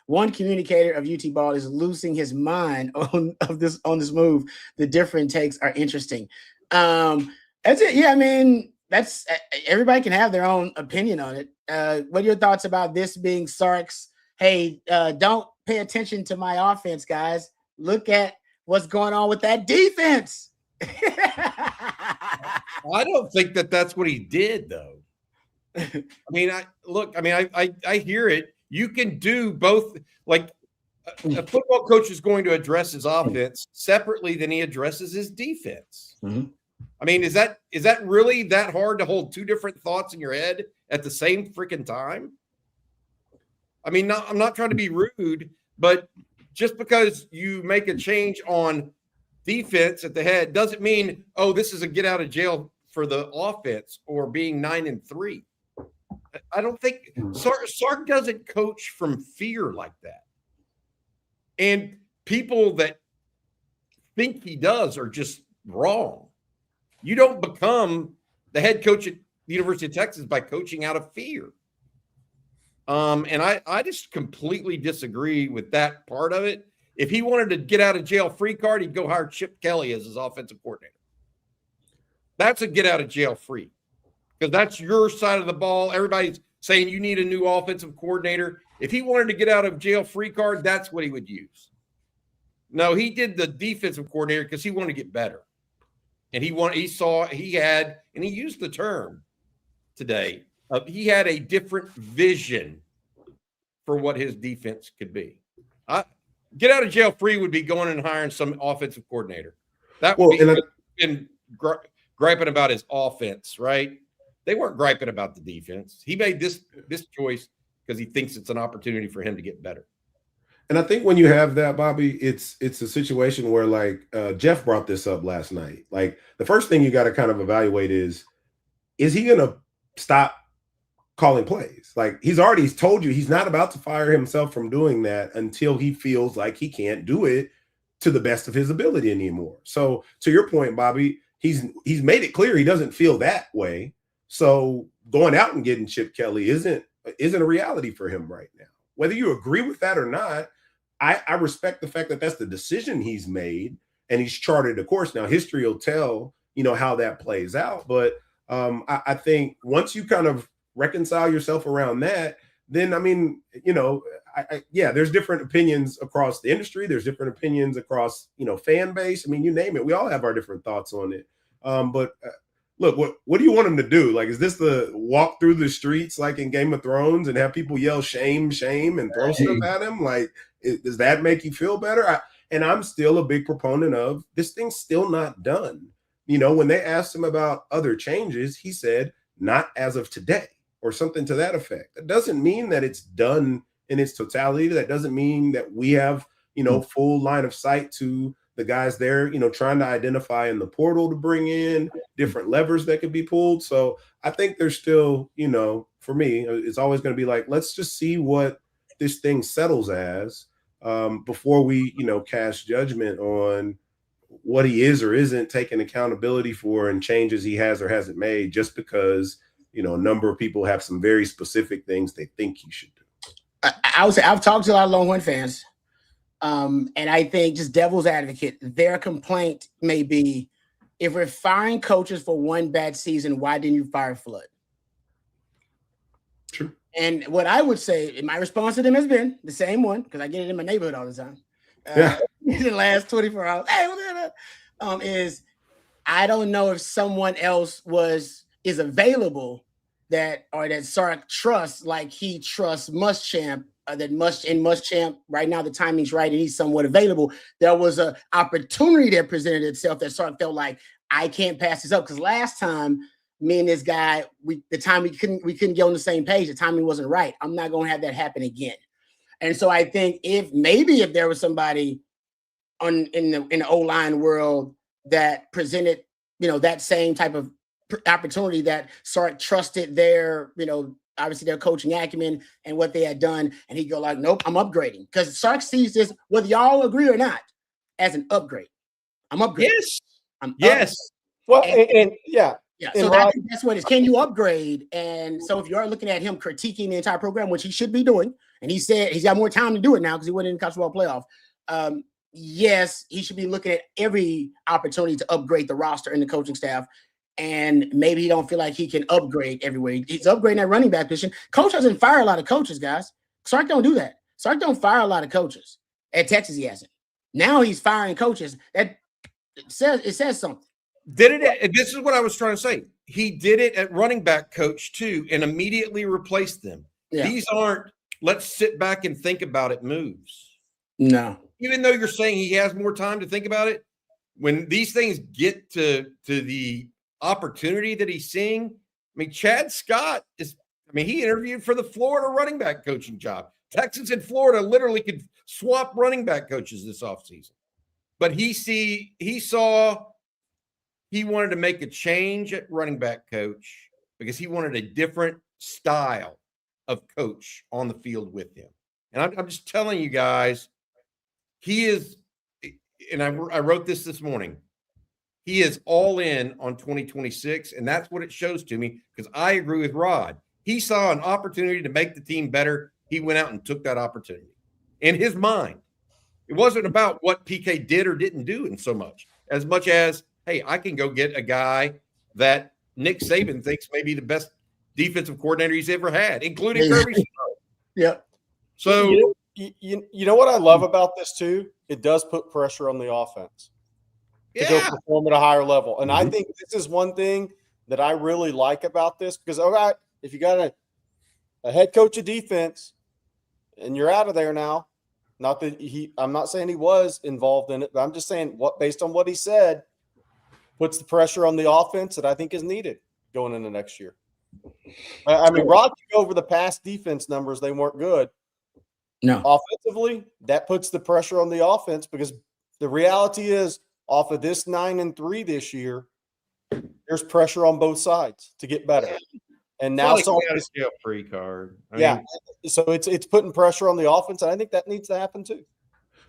One communicator of UT ball is losing his mind on this move. The different takes are interesting. That's it. Yeah, I mean, that's everybody can have their own opinion on it. What are your thoughts about this being Sark's? Hey, don't pay attention to my offense, guys. Look at what's going on with that defense. I don't think that's what he did, though. I mean, I hear it. You can do both. Like a football coach is going to address his offense separately than he addresses his defense. Mm-hmm. I mean, is that really that hard to hold two different thoughts in your head at the same freaking time? I mean, I'm not trying to be rude, but just because you make a change on defense at the head doesn't mean, oh, this is a get out of jail for the offense or being 9-3. I don't think Sark doesn't coach from fear like that. And people that think he does are just wrong. You don't become the head coach at the University of Texas by coaching out of fear. And I just completely disagree with that part of it. If he wanted to get out of jail free card, he'd go hire Chip Kelly as his offensive coordinator. That's a get out of jail free, because that's your side of the ball. Everybody's saying you need a new offensive coordinator. If he wanted to get out of jail free card, that's what he would use. No, he did the defensive coordinator because he wanted to get better. And he used the term today. He had a different vision for what his defense could be. Get out of jail free would be going and hiring some offensive coordinator. That would be griping about his offense, right? They weren't griping about the defense. He made this choice because he thinks it's an opportunity for him to get better. And I think when you have that, Bobby, it's a situation where, like, Jeff brought this up last night. Like, the first thing you got to kind of evaluate is he going to stop calling plays? Like, he's already told you he's not about to fire himself from doing that until he feels like he can't do it to the best of his ability anymore. So to your point, Bobby, he's made it clear he doesn't feel that way. So going out and getting Chip Kelly isn't a reality for him right now. Whether you agree with that or not, I respect the fact that that's the decision he's made, and he's charted a course. Now, history will tell, how that plays out. But I think once you kind of reconcile yourself around that, then, I mean, there's different opinions across the industry. There's different opinions across, fan base. I mean, you name it. We all have our different thoughts on it. Look, what do you want him to do? Like, is this the walk through the streets like in Game of Thrones and have people yell shame, shame, and throw stuff at him? Like, does that make you feel better? I'm still a big proponent of this thing's still not done. When they asked him about other changes, he said, not as of today, or something to that effect. That doesn't mean that it's done in its totality. That doesn't mean that we have, full line of sight to the guys there, trying to identify in the portal to bring in different levers that could be pulled. So I think there's still, for me, it's always going to be like, let's just see what this thing settles as before we, cast judgment on what he is or isn't taking accountability for and changes he has or hasn't made, just because, a number of people have some very specific things they think he should do. I would say I've talked to a lot of Longhorn fans. And I think, just devil's advocate, their complaint may be, if we're firing coaches for one bad season, why didn't you fire Flood? True. And what I would say, my response to them has been the same one, because I get it in my neighborhood all the time. In the last 24 hours, is I don't know if someone else is available that Sark trusts, like he trusts Muschamp. Muschamp right now, the timing's right and he's somewhat available. There was an opportunity that presented itself that Sark felt like, I can't pass this up, because last time me and this guy, we couldn't get on the same page. The timing wasn't right. I'm not going to have that happen again. And so I think if there was somebody in the O-line world that presented, that same type of opportunity, that Sark trusted their, obviously their coaching acumen and what they had done, and he'd go like, nope, I'm upgrading. Because Sark sees this, whether y'all agree or not, as an upgrade. I'm upgrading. Yes. I'm yes. Well, and Yeah, And so I Rod, think that's what it is. Can you upgrade? And so if you're looking at him critiquing the entire program, which he should be doing, and he said he's got more time to do it now because he went in the college football playoff. Yes, he should be looking at every opportunity to upgrade the roster and the coaching staff. And maybe he don't feel like he can upgrade everywhere. He's upgrading that running back position. Coach doesn't fire a lot of coaches, guys. Sark don't do that. Sark don't fire a lot of coaches. At Texas, he hasn't. Now he's firing coaches. That it says something. Did it? This is what I was trying to say. He did it at running back coach too, and immediately replaced them. Yeah. These aren't let's sit back and think about it moves. No. Even though you're saying he has more time to think about it, when these things get to the opportunity that he's seeing, I mean, Chad Scott he interviewed for the Florida running back coaching job. Texas and Florida literally could swap running back coaches this offseason. But he saw he wanted to make a change at running back coach because he wanted a different style of coach on the field with him. And I'm just telling you guys, he is, and I wrote this morning, he is all in on 2026, and that's what it shows to me because I agree with Rod. He saw an opportunity to make the team better. He went out and took that opportunity. In his mind, it wasn't about what PK did or didn't do in so much as, hey, I can go get a guy that Nick Saban thinks may be the best defensive coordinator he's ever had, including Kirby Smart. Yep. So you know what I love about this too? It does put pressure on the offense to go perform at a higher level. And I think this is one thing that I really like about this because, all right, if you got a head coach of defense and you're out of there now, not that I'm not saying he was involved in it, but I'm just saying based on what he said, puts the pressure on the offense that I think is needed going into next year. I mean, Rod, over the past defense numbers, they weren't good. No. Offensively, that puts the pressure on the offense because the reality is off of this 9-3 this year, there's pressure on both sides to get better. And now it's a free card. I mean, so it's putting pressure on the offense, and I think that needs to happen too.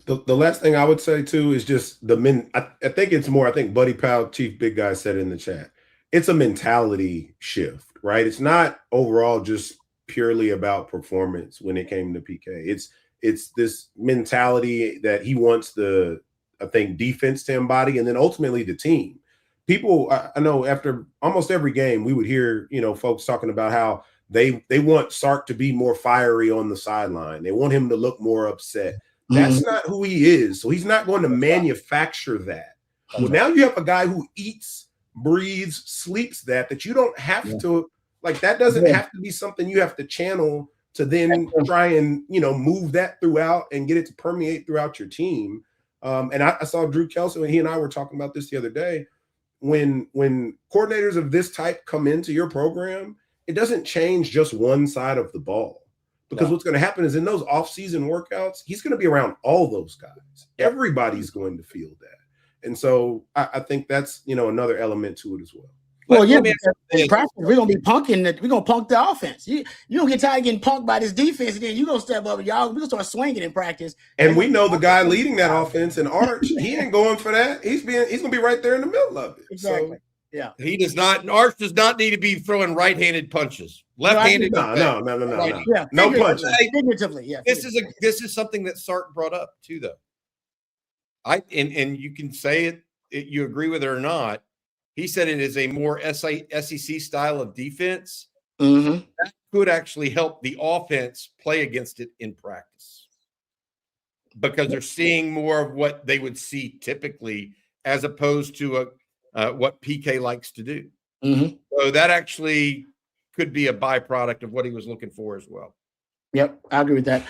The last thing I would say too is just the men. I think it's more. I think Buddy Powell, Chief Big Guy, said in the chat. It's a mentality shift, right? It's not overall just purely about performance when it came to PK. It's this mentality that he wants defense to embody, and then ultimately the team. People, I know after almost every game, we would hear, folks talking about how they want Sark to be more fiery on the sideline. They want him to look more upset. That's not who he is. So he's not going to manufacture that. Well, now you have a guy who eats, breathes, sleeps that you don't have to, that doesn't have to be something you have to channel to then try and, move that throughout and get it to permeate throughout your team. And I saw Drew Kelso, and he and I were talking about this the other day. When coordinators of this type come into your program, it doesn't change just one side of the ball. Because what's going to happen is in those off-season workouts, he's going to be around all those guys. Everybody's going to feel that. And so I think that's, another element to it as well. Well, in practice, we're gonna be punking. We're gonna punk the offense. You don't get tired of getting punked by this defense, and then you gonna step up and y'all. We're gonna start swinging in practice. And we know the guy leading that offense in Arch. He ain't going for that. He's gonna be right there in the middle of it. Exactly. So, yeah. He does not. Arch does not need to be throwing right-handed punches. Left-handed. No. Yeah, No punches. Figuratively, yeah. This is something that Sark brought up too, though. And you can say it. You agree with it or not. He said it is a more SEC style of defense. That could actually help the offense play against it in practice because they're seeing more of what they would see typically as opposed to what PK likes to do. So that actually could be a byproduct of what he was looking for as well. Yep, I agree with that.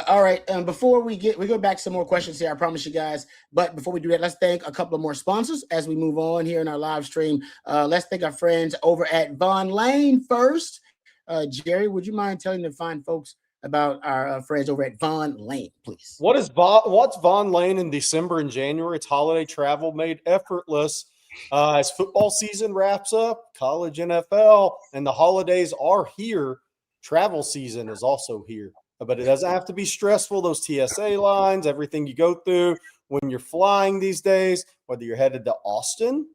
All right. Before we go back to some more questions here, I promise you guys. But before we do that, let's thank a couple of more sponsors as we move on here in our live stream. Let's thank our friends over at Von Lane first. Jerry, would you mind telling the fine folks about our friends over at Von Lane, please? What's Von Lane in December and January? It's holiday travel made effortless. As football season wraps up, college, NFL, and the holidays are here. Travel season is also here, but it doesn't have to be stressful. Those TSA lines, everything you go through when you're flying these days, whether you're headed to Austin,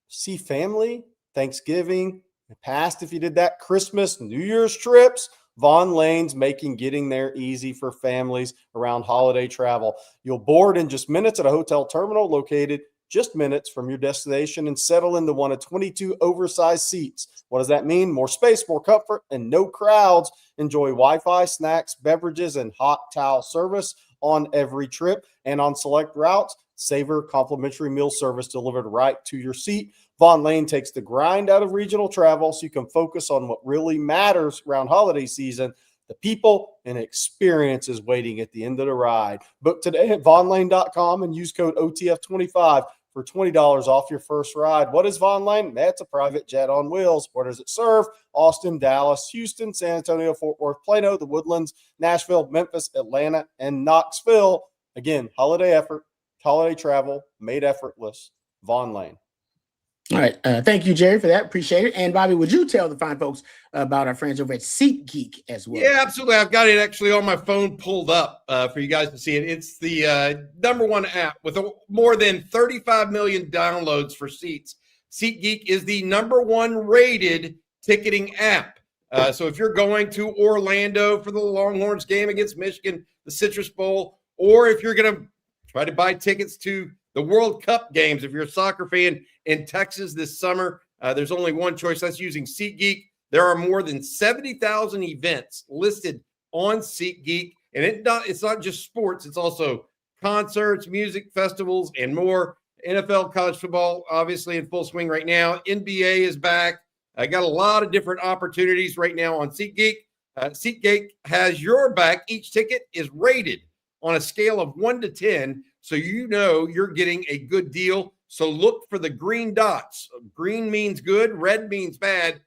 see family, Thanksgiving, past if you did that, Christmas, New Year's trips, Vaughn Lane's making getting there easy for families around holiday travel. You'll board in just minutes at a hotel terminal located just minutes from your destination and settle into one of 22 oversized seats. What does that mean? More space, more comfort, and no crowds. Enjoy Wi-Fi, snacks, beverages, and hot towel service on every trip. And on select routes, Savor complimentary meal service delivered right to your seat. Vaughn Lane takes the grind out of regional travel so you can focus on what really matters around holiday season. The people and experiences waiting at the end of the ride. Book today at vaughnlane.com and use code OTF25 for $20 off your first ride. What is Vaughn Lane? That's a private jet on wheels. Where does it serve? Austin, Dallas, Houston, San Antonio, Fort Worth, Plano, the Woodlands, Nashville, Memphis, Atlanta, and Knoxville. Again, holiday effort, holiday travel made effortless. Vaughn Lane. All right. Thank you, Jerry, for that. Appreciate it. And Bobby, would you tell the fine folks about our friends over at SeatGeek as well? Yeah, absolutely. I've got it actually on my phone pulled up for you guys to see it. It's the #1 app with more than 35 million downloads for seats. SeatGeek is the #1 rated ticketing app. So if you're going to Orlando for the Longhorns game against Michigan, the Citrus Bowl, or if you're going to try to buy tickets to the World Cup games, if you're a soccer fan in Texas this summer, there's only one choice. That's using SeatGeek. There are more than 70,000 events listed on SeatGeek. And it's not just sports. It's also concerts, music festivals, and more. NFL, college football, obviously in full swing right now. NBA is back. I got a lot of different opportunities right now on SeatGeek. SeatGeek has your back. Each ticket is rated on a scale of 1 to 10, so you know you're getting a good deal. So look for the green dots. Green means good, red means bad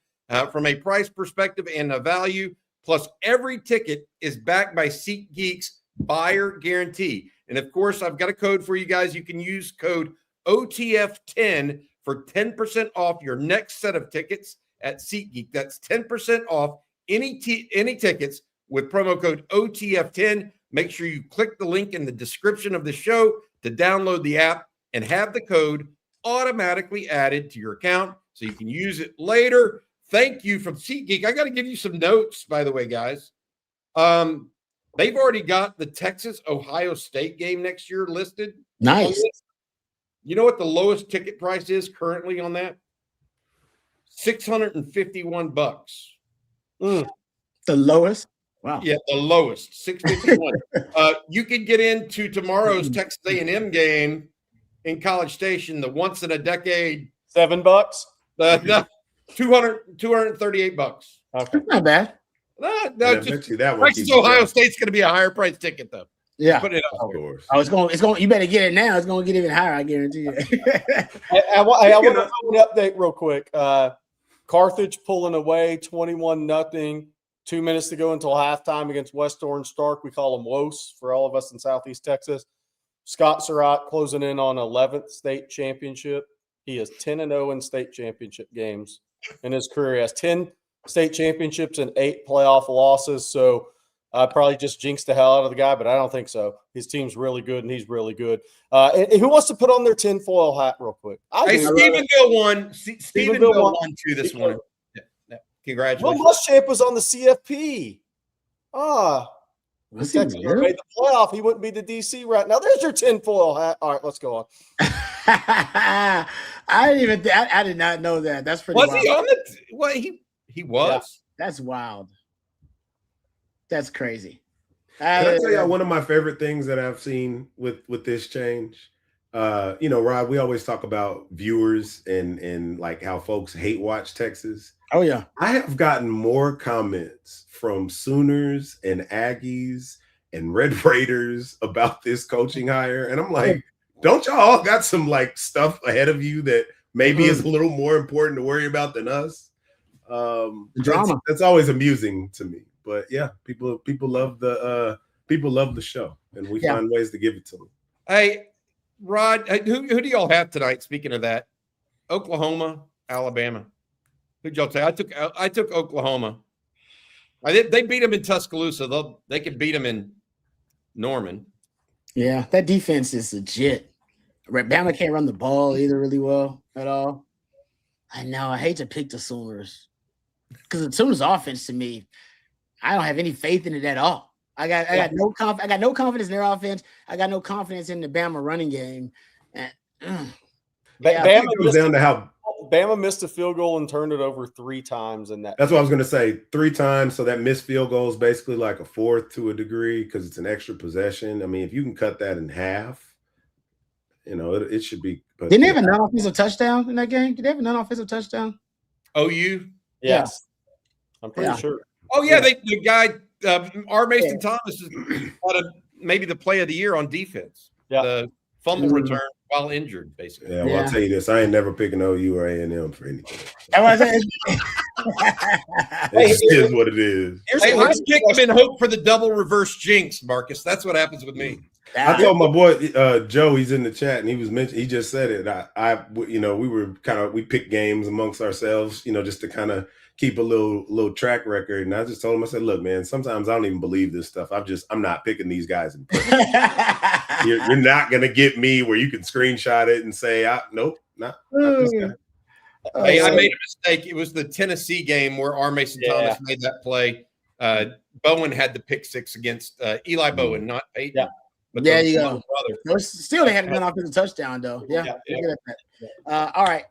from a price perspective and a value. Plus, every ticket is backed by SeatGeek's buyer guarantee. And, of course, I've got a code for you guys. You can use code OTF10 for 10% off your next set of tickets at SeatGeek. That's 10% off any tickets with promo code OTF10. Make sure you click the link in the description of the show to download the app and have the code automatically added to your account so you can use it later. Thank you from SeatGeek. I got to give you some notes, by the way, guys. They've already got the Texas-Ohio State game next year listed. Nice. You know what the lowest ticket price is currently on that? $651. The lowest? Wow. Yeah, the lowest, $651. You could get into tomorrow's Texas A&M game in College Station, the once in a decade. $7? No, $238. Okay. Not bad. No, just Texas Ohio State's going to be a higher price ticket, though. Yeah, put it Of course. Oh, it's going. You better get it now. It's going to get even higher. I guarantee you. I want to throw an update real quick. Carthage pulling away 21-0. 2 minutes to go until halftime against West Orange Stark. We call them WOS for all of us in Southeast Texas. Scott Surratt closing in on 11th state championship. He is 10-0 in state championship games in his career. He has 10 state championships and 8 playoff losses. So I probably just jinxed the hell out of the guy, but I don't think so. His team's really good, and he's really good. And who wants to put on their tinfoil hat real quick? Hey, Stephenville won. Stephenville won too this morning. Yeah. Congratulations. Will Muschamp was on the CFP. Was Texas made the playoff. He wouldn't be the DC right now. There's your tinfoil hat. All right, let's go on. I did not know that. That's pretty. Was wild. he on the? Well, he was. Yeah. That's wild. That's crazy. Can I tell you one of my favorite things that I've seen with this change? Rod, we always talk about viewers and like how folks hate watch Texas. Oh yeah. I have gotten more comments from Sooners and Aggies and Red Raiders about this coaching hire. And I'm like, don't y'all all got some like stuff ahead of you that maybe is a little more important to worry about than us? Drama. That's always amusing to me. But yeah, people love the show, and we find ways to give it to them. Hey, Rod, who do y'all have tonight? Speaking of that, Oklahoma, Alabama. Who'd y'all take? I took Oklahoma. They beat them in Tuscaloosa. They could beat them in Norman. Yeah, that defense is legit. Bama can't run the ball either really well at all. I know. I hate to pick the Sooners because the Sooners offense to me, I don't have any faith in it at all. I got no confidence in their offense. I got no confidence in the Bama running game. And, Bama it comes down to how Bama missed a field goal and turned it over 3 times in that. That's what I was going to say. 3 times. So that missed field goal is basically like a fourth to a degree because it's an extra possession. I mean, if you can cut that in half, it should be. But, didn't they have a non-offensive touchdown in that game? Did they have a non-offensive touchdown? OU? Yes. I'm pretty sure. Oh, yeah. The guy, R. Mason Thomas, is maybe the play of the year on defense. Yeah. The fumble return while injured, basically. Yeah, well, I'll tell you this. I ain't never picking OU or A&M for anything. It just is what it is. Hey, let's kick them in hope for the double reverse jinx, Marcus. That's what happens with me. I told my boy Joe, he's in the chat, and he just said it. We picked games amongst ourselves, just to kind of keep a little track record. And I just told him, I said, look, man, sometimes I don't even believe this stuff. I'm not picking these guys. You're not gonna get me where you can screenshot it and say, nope, not this guy. Hey, I made a mistake. It was the Tennessee game where R. Mason Thomas made that play. Bowen had the pick 6 against Eli Bowen, not Peyton. Yeah. But there you go. Still, they had a non-offensive touchdown, though. All right.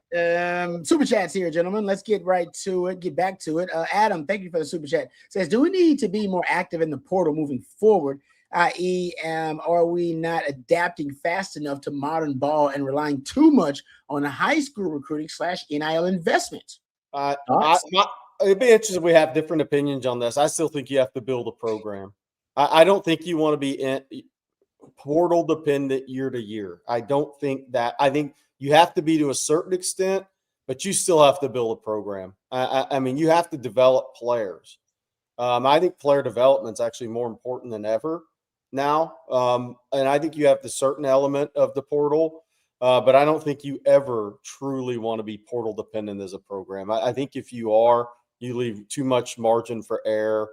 Super chats here, gentlemen. Let's get right to it. Get back to it. Adam, thank you for the super chat. Says, do we need to be more active in the portal moving forward? I.e., are we not adapting fast enough to modern ball and relying too much on the high school recruiting / NIL investment? It'd be interesting if we have different opinions on this. I still think you have to build a program. I don't think you want to be portal dependent year to year. I don't think that. I think you have to be to a certain extent, but you still have to build a program. I mean, you have to develop players. I think player development is actually more important than ever now. And I think you have the certain element of the portal, but I don't think you ever truly want to be portal dependent as a program. I think if you are, you leave too much margin for error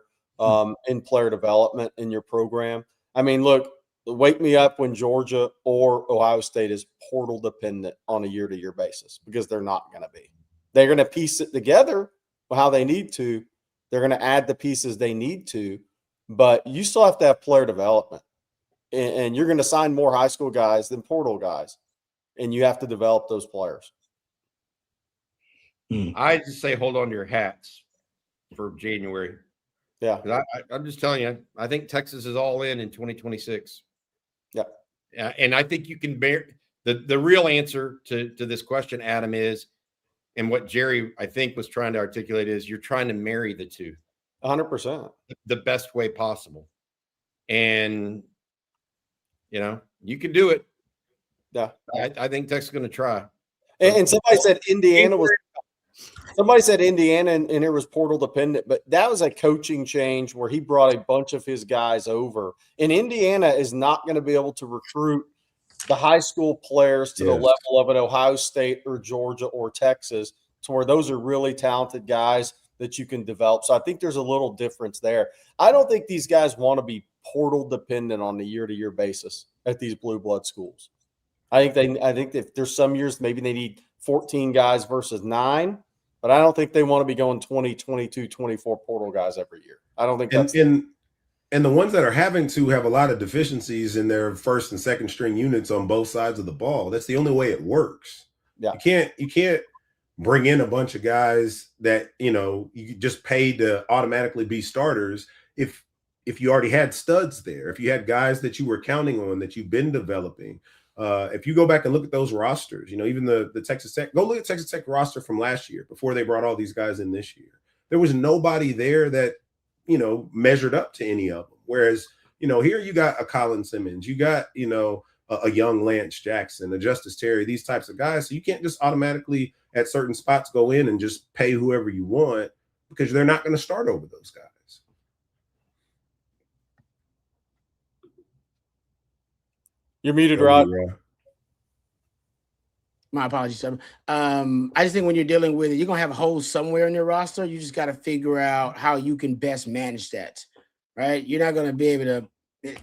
in player development in your program. I mean, look, wake me up when Georgia or Ohio State is portal dependent on a year-to-year basis, because they're not going to be. They're going to piece it together how they need to. They're going to add the pieces they need to, but you still have to have player development. And you're going to sign more high school guys than portal guys, and you have to develop those players. I just say hold on to your hats for January. Yeah. I'm just telling you, I think Texas is all in 2026. Yeah. And I think you can bear the real answer to this question, Adam, is, and what Jerry, I think, was trying to articulate is you're trying to marry the two 100%. the best way possible. And, you can do it. Yeah. I think Texas is going to try. And somebody said Indiana was – somebody said Indiana and it was portal dependent, but that was a coaching change where he brought a bunch of his guys over. And Indiana is not going to be able to recruit the high school players to the level of an Ohio State or Georgia or Texas, to where those are really talented guys that you can develop. So I think there's a little difference there. I don't think these guys want to be portal dependent on a year-to-year basis at these blue blood schools. I think if there's some years maybe they need 14 guys versus 9, but I don't think they want to be going 20, 22, 24 portal guys every year. I don't think that's and the ones that are having to have a lot of deficiencies in their first and second string units on both sides of the ball. That's the only way it works. Yeah. You can't bring in a bunch of guys that, you just paid to automatically be starters if you already had studs there, if you had guys that you were counting on, that you've been developing. If you go back and look at those rosters, even the Texas Tech, go look at Texas Tech roster from last year before they brought all these guys in this year. There was nobody there that, measured up to any of them. Whereas, here you got a Colin Simmons, you got, a young Lance Jackson, a Justice Terry, these types of guys. So you can't just automatically at certain spots go in and just pay whoever you want, because they're not going to start over those guys. You're muted, Rod. My apologies. I just think when you're dealing with it, you're going to have holes somewhere in your roster. You just got to figure out how you can best manage that, right? You're not going to be able to,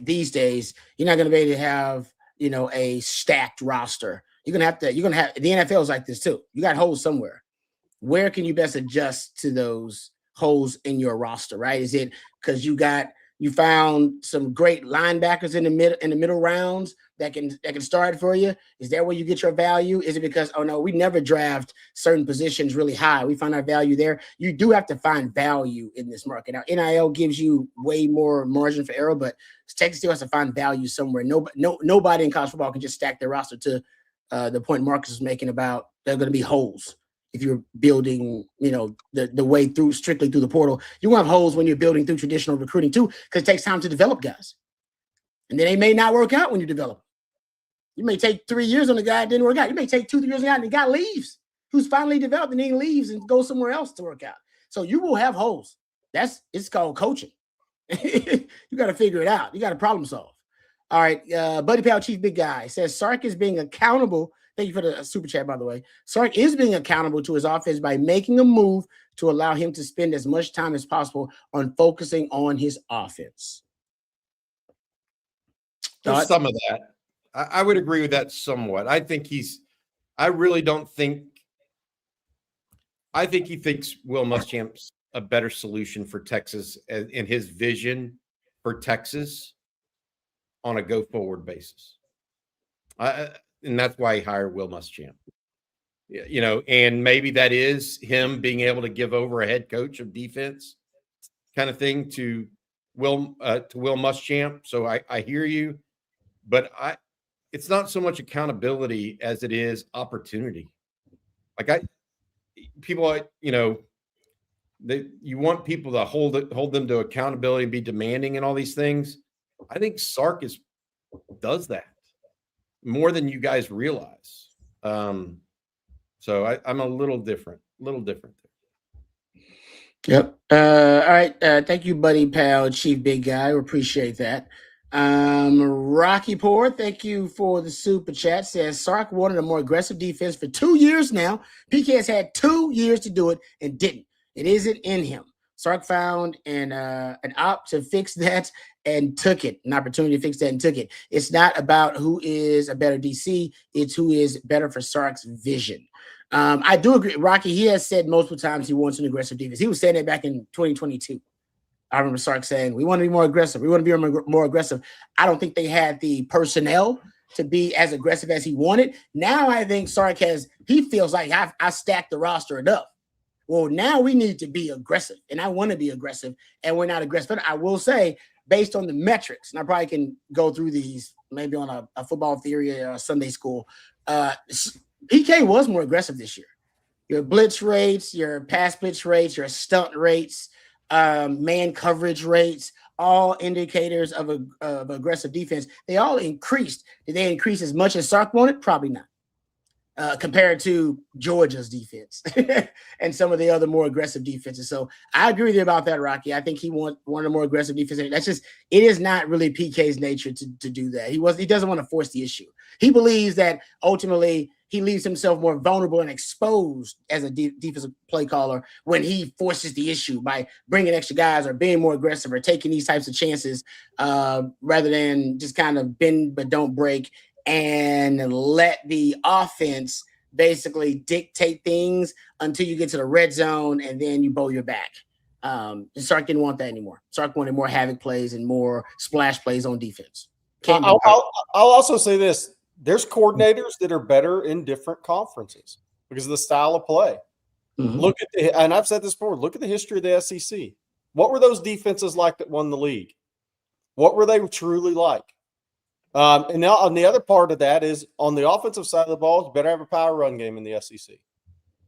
these days, you're not going to be able to have, a stacked roster. You're going to have, the NFL is like this too. You got holes somewhere. where can you best adjust to those holes in your roster, right? Is it because you found some great linebackers in the middle rounds that can start for you? Is that where you get your value? Is it because, oh no, we never draft certain positions really high, we find our value there? You do have to find value in this market. Now, NIL gives you way more margin for error, but Texas still has to find value somewhere. Nobody in college football can just stack their roster to the point Marcus is making about there are going to be holes. If you're building, the way through strictly through the portal, you won't have holes when you're building through traditional recruiting too, because it takes time to develop guys. And then they may not work out when you develop. You may take 3 years on the guy, it didn't work out. You may take 2-3 years on the guy, and the guy leaves, who's finally developed, and then he leaves and goes somewhere else to work out. So you will have holes. It's called coaching. You got to figure it out. You got to problem solve. All right. Buddy Pal Chief Big Guy says Sark is being accountable. Thank you for the super chat, by the way. Sark is being accountable to his offense by making a move to allow him to spend as much time as possible on focusing on his offense. There's some of that. I would agree with that somewhat. I think he thinks Will Muschamp's a better solution for Texas in his vision for Texas on a go-forward basis. And that's why he hired Will Muschamp. And maybe that is him being able to give over a head coach of defense kind of thing to Will Muschamp. So I hear you, but it's not so much accountability as it is opportunity. You want people to hold them to accountability and be demanding and all these things. I think Sark does that more than you guys realize. So I'm a little different there. Yep. All right. Thank you, Buddy Pal, Chief Big Guy. We appreciate that. Rocky Poor, thank you for the super chat. Says Sark wanted a more aggressive defense for 2 years now. PK has had 2 years to do it and didn't. It isn't in him. Sark found an op to fix that and took it, an opportunity to fix that and took it. It's not about who is a better DC. It's who is better for Sark's vision. I do agree. Rocky, he has said multiple times he wants an aggressive defense. He was saying that back in 2022. I remember Sark saying, we want to be more aggressive. We want to be more aggressive. I don't think they had the personnel to be as aggressive as he wanted. Now I think Sark he feels like I stacked the roster enough. Well, now we need to be aggressive, and I want to be aggressive, and we're not aggressive. But I will say, based on the metrics, and I probably can go through these maybe on a football theory or a Sunday school, PK was more aggressive this year. Your blitz rates, your pass blitz rates, your stunt rates, man coverage rates, all indicators of aggressive defense. They all increased. Did they increase as much as Sark wanted? Probably not. Compared to Georgia's defense and some of the other more aggressive defenses. So I agree with you about that, Rocky. I think he wanted a more aggressive defense. It is not really PK's nature to do that. He doesn't want to force the issue. He believes that ultimately he leaves himself more vulnerable and exposed as a defensive play caller when he forces the issue by bringing extra guys or being more aggressive or taking these types of chances rather than just kind of bend but don't break and let the offense basically dictate things until you get to the red zone and then you bow your back. Sark didn't want that anymore. Sark wanted more havoc plays and more splash plays on defense. I'll also say this. There's coordinators that are better in different conferences because of the style of play. Mm-hmm. And I've said this before, look at the history of the SEC. What were those defenses like that won the league? What were they truly like? And now on the other part of that is on the offensive side of the ball, you better have a power run game in the SEC.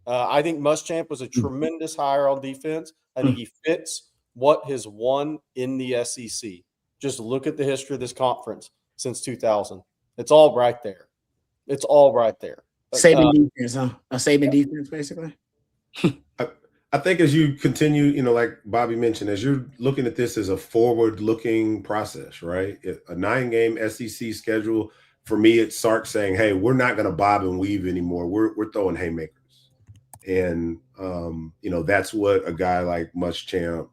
I think Muschamp was a tremendous hire on defense. I think he fits what has won in the SEC. Just look at the history of this conference since 2000. It's all right there. It's all right there. Saban defense, huh? A Saban defense, basically. I think as you continue, like Bobby mentioned, as you're looking at this as a forward-looking process, right? A 9-game SEC schedule, for me, it's Sark saying, hey, we're not going to bob and weave anymore. We're throwing haymakers. And, that's what a guy like Muschamp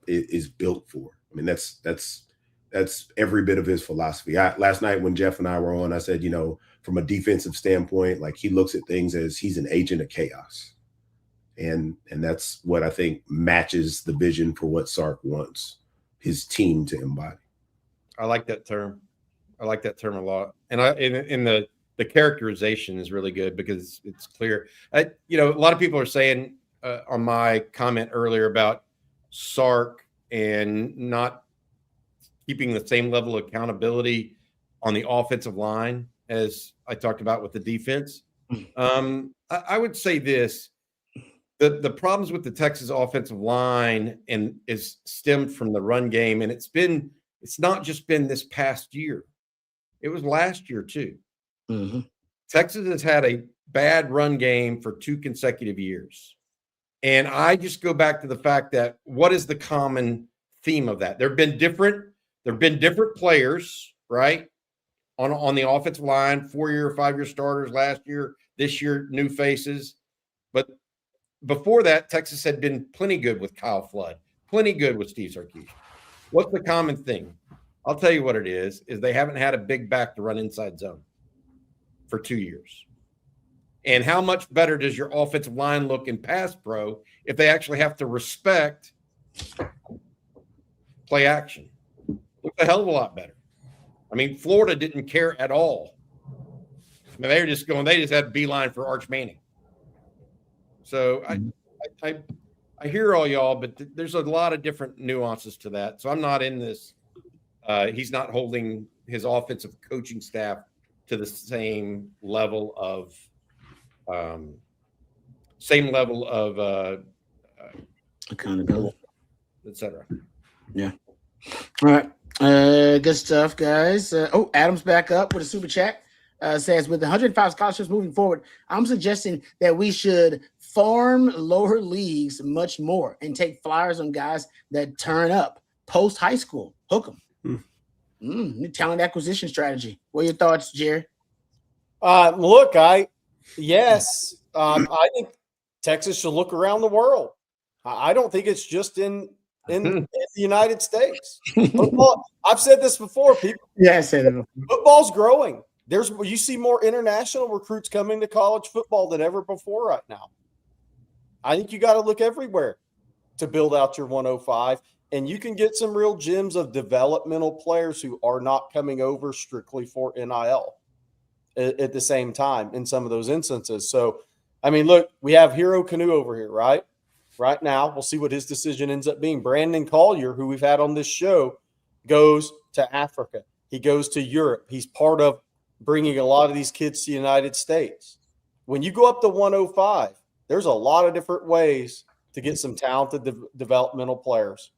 is built for. I mean, that's every bit of his philosophy. Last night when Jeff and I were on, I said, from a defensive standpoint, like he looks at things as he's an agent of chaos. And that's what I think matches the vision for what Sark wants his team to embody. I like that term. I like that term a lot. And in the characterization is really good because it's clear. A lot of people are saying on my comment earlier about Sark and not keeping the same level of accountability on the offensive line as I talked about with the defense. I would say this. The problems with the Texas offensive line is stemmed from the run game, and it's not just been this past year. It was last year too. Mm-hmm. Texas has had a bad run game for 2 consecutive years. And I just go back to the fact that what is the common theme of that? There have been different players, right? On the offensive line, 4-year, 5-year starters last year, this year, new faces. But before that, Texas had been plenty good with Kyle Flood, plenty good with Steve Sarkisian. What's the common thing? I'll tell you what it is they haven't had a big back to run inside zone for 2 years. And how much better does your offensive line look in pass pro if they actually have to respect play action? Looks a hell of a lot better. I mean, Florida didn't care at all. I mean, they just had beeline for Arch Manning. So I hear all y'all, but there's a lot of different nuances to that. So I'm not in this. He's not holding his offensive coaching staff to the same level of accountability, etc. Yeah. All right. Good stuff, guys. Adam's back up with a super chat. Says with 105 scholarships moving forward, I'm suggesting that we should farm lower leagues much more and take flyers on guys that turn up post high school. Hook them. New talent acquisition strategy. What are your thoughts, Jerry? Look, I think Texas should look around the world. I don't think it's just in the United States. Football, I've said this before. I said it. Football's growing. You see more international recruits coming to college football than ever before right now. I think you got to look everywhere to build out your 105, and you can get some real gems of developmental players who are not coming over strictly for NIL at the same time in some of those instances. So, I mean, look, we have Hero Canoe over here, right? Right now, we'll see what his decision ends up being. Brandon Collier, who we've had on this show, goes to Africa. He goes to Europe. He's part of bringing a lot of these kids to the United States. When you go up to 105, there's a lot of different ways to get some talented developmental players.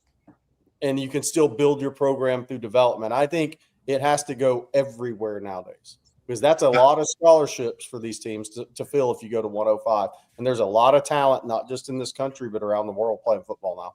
And you can still build your program through development. I think it has to go everywhere nowadays because that's a lot of scholarships for these teams to fill if you go to 105. And there's a lot of talent, not just in this country, but around the world playing football now.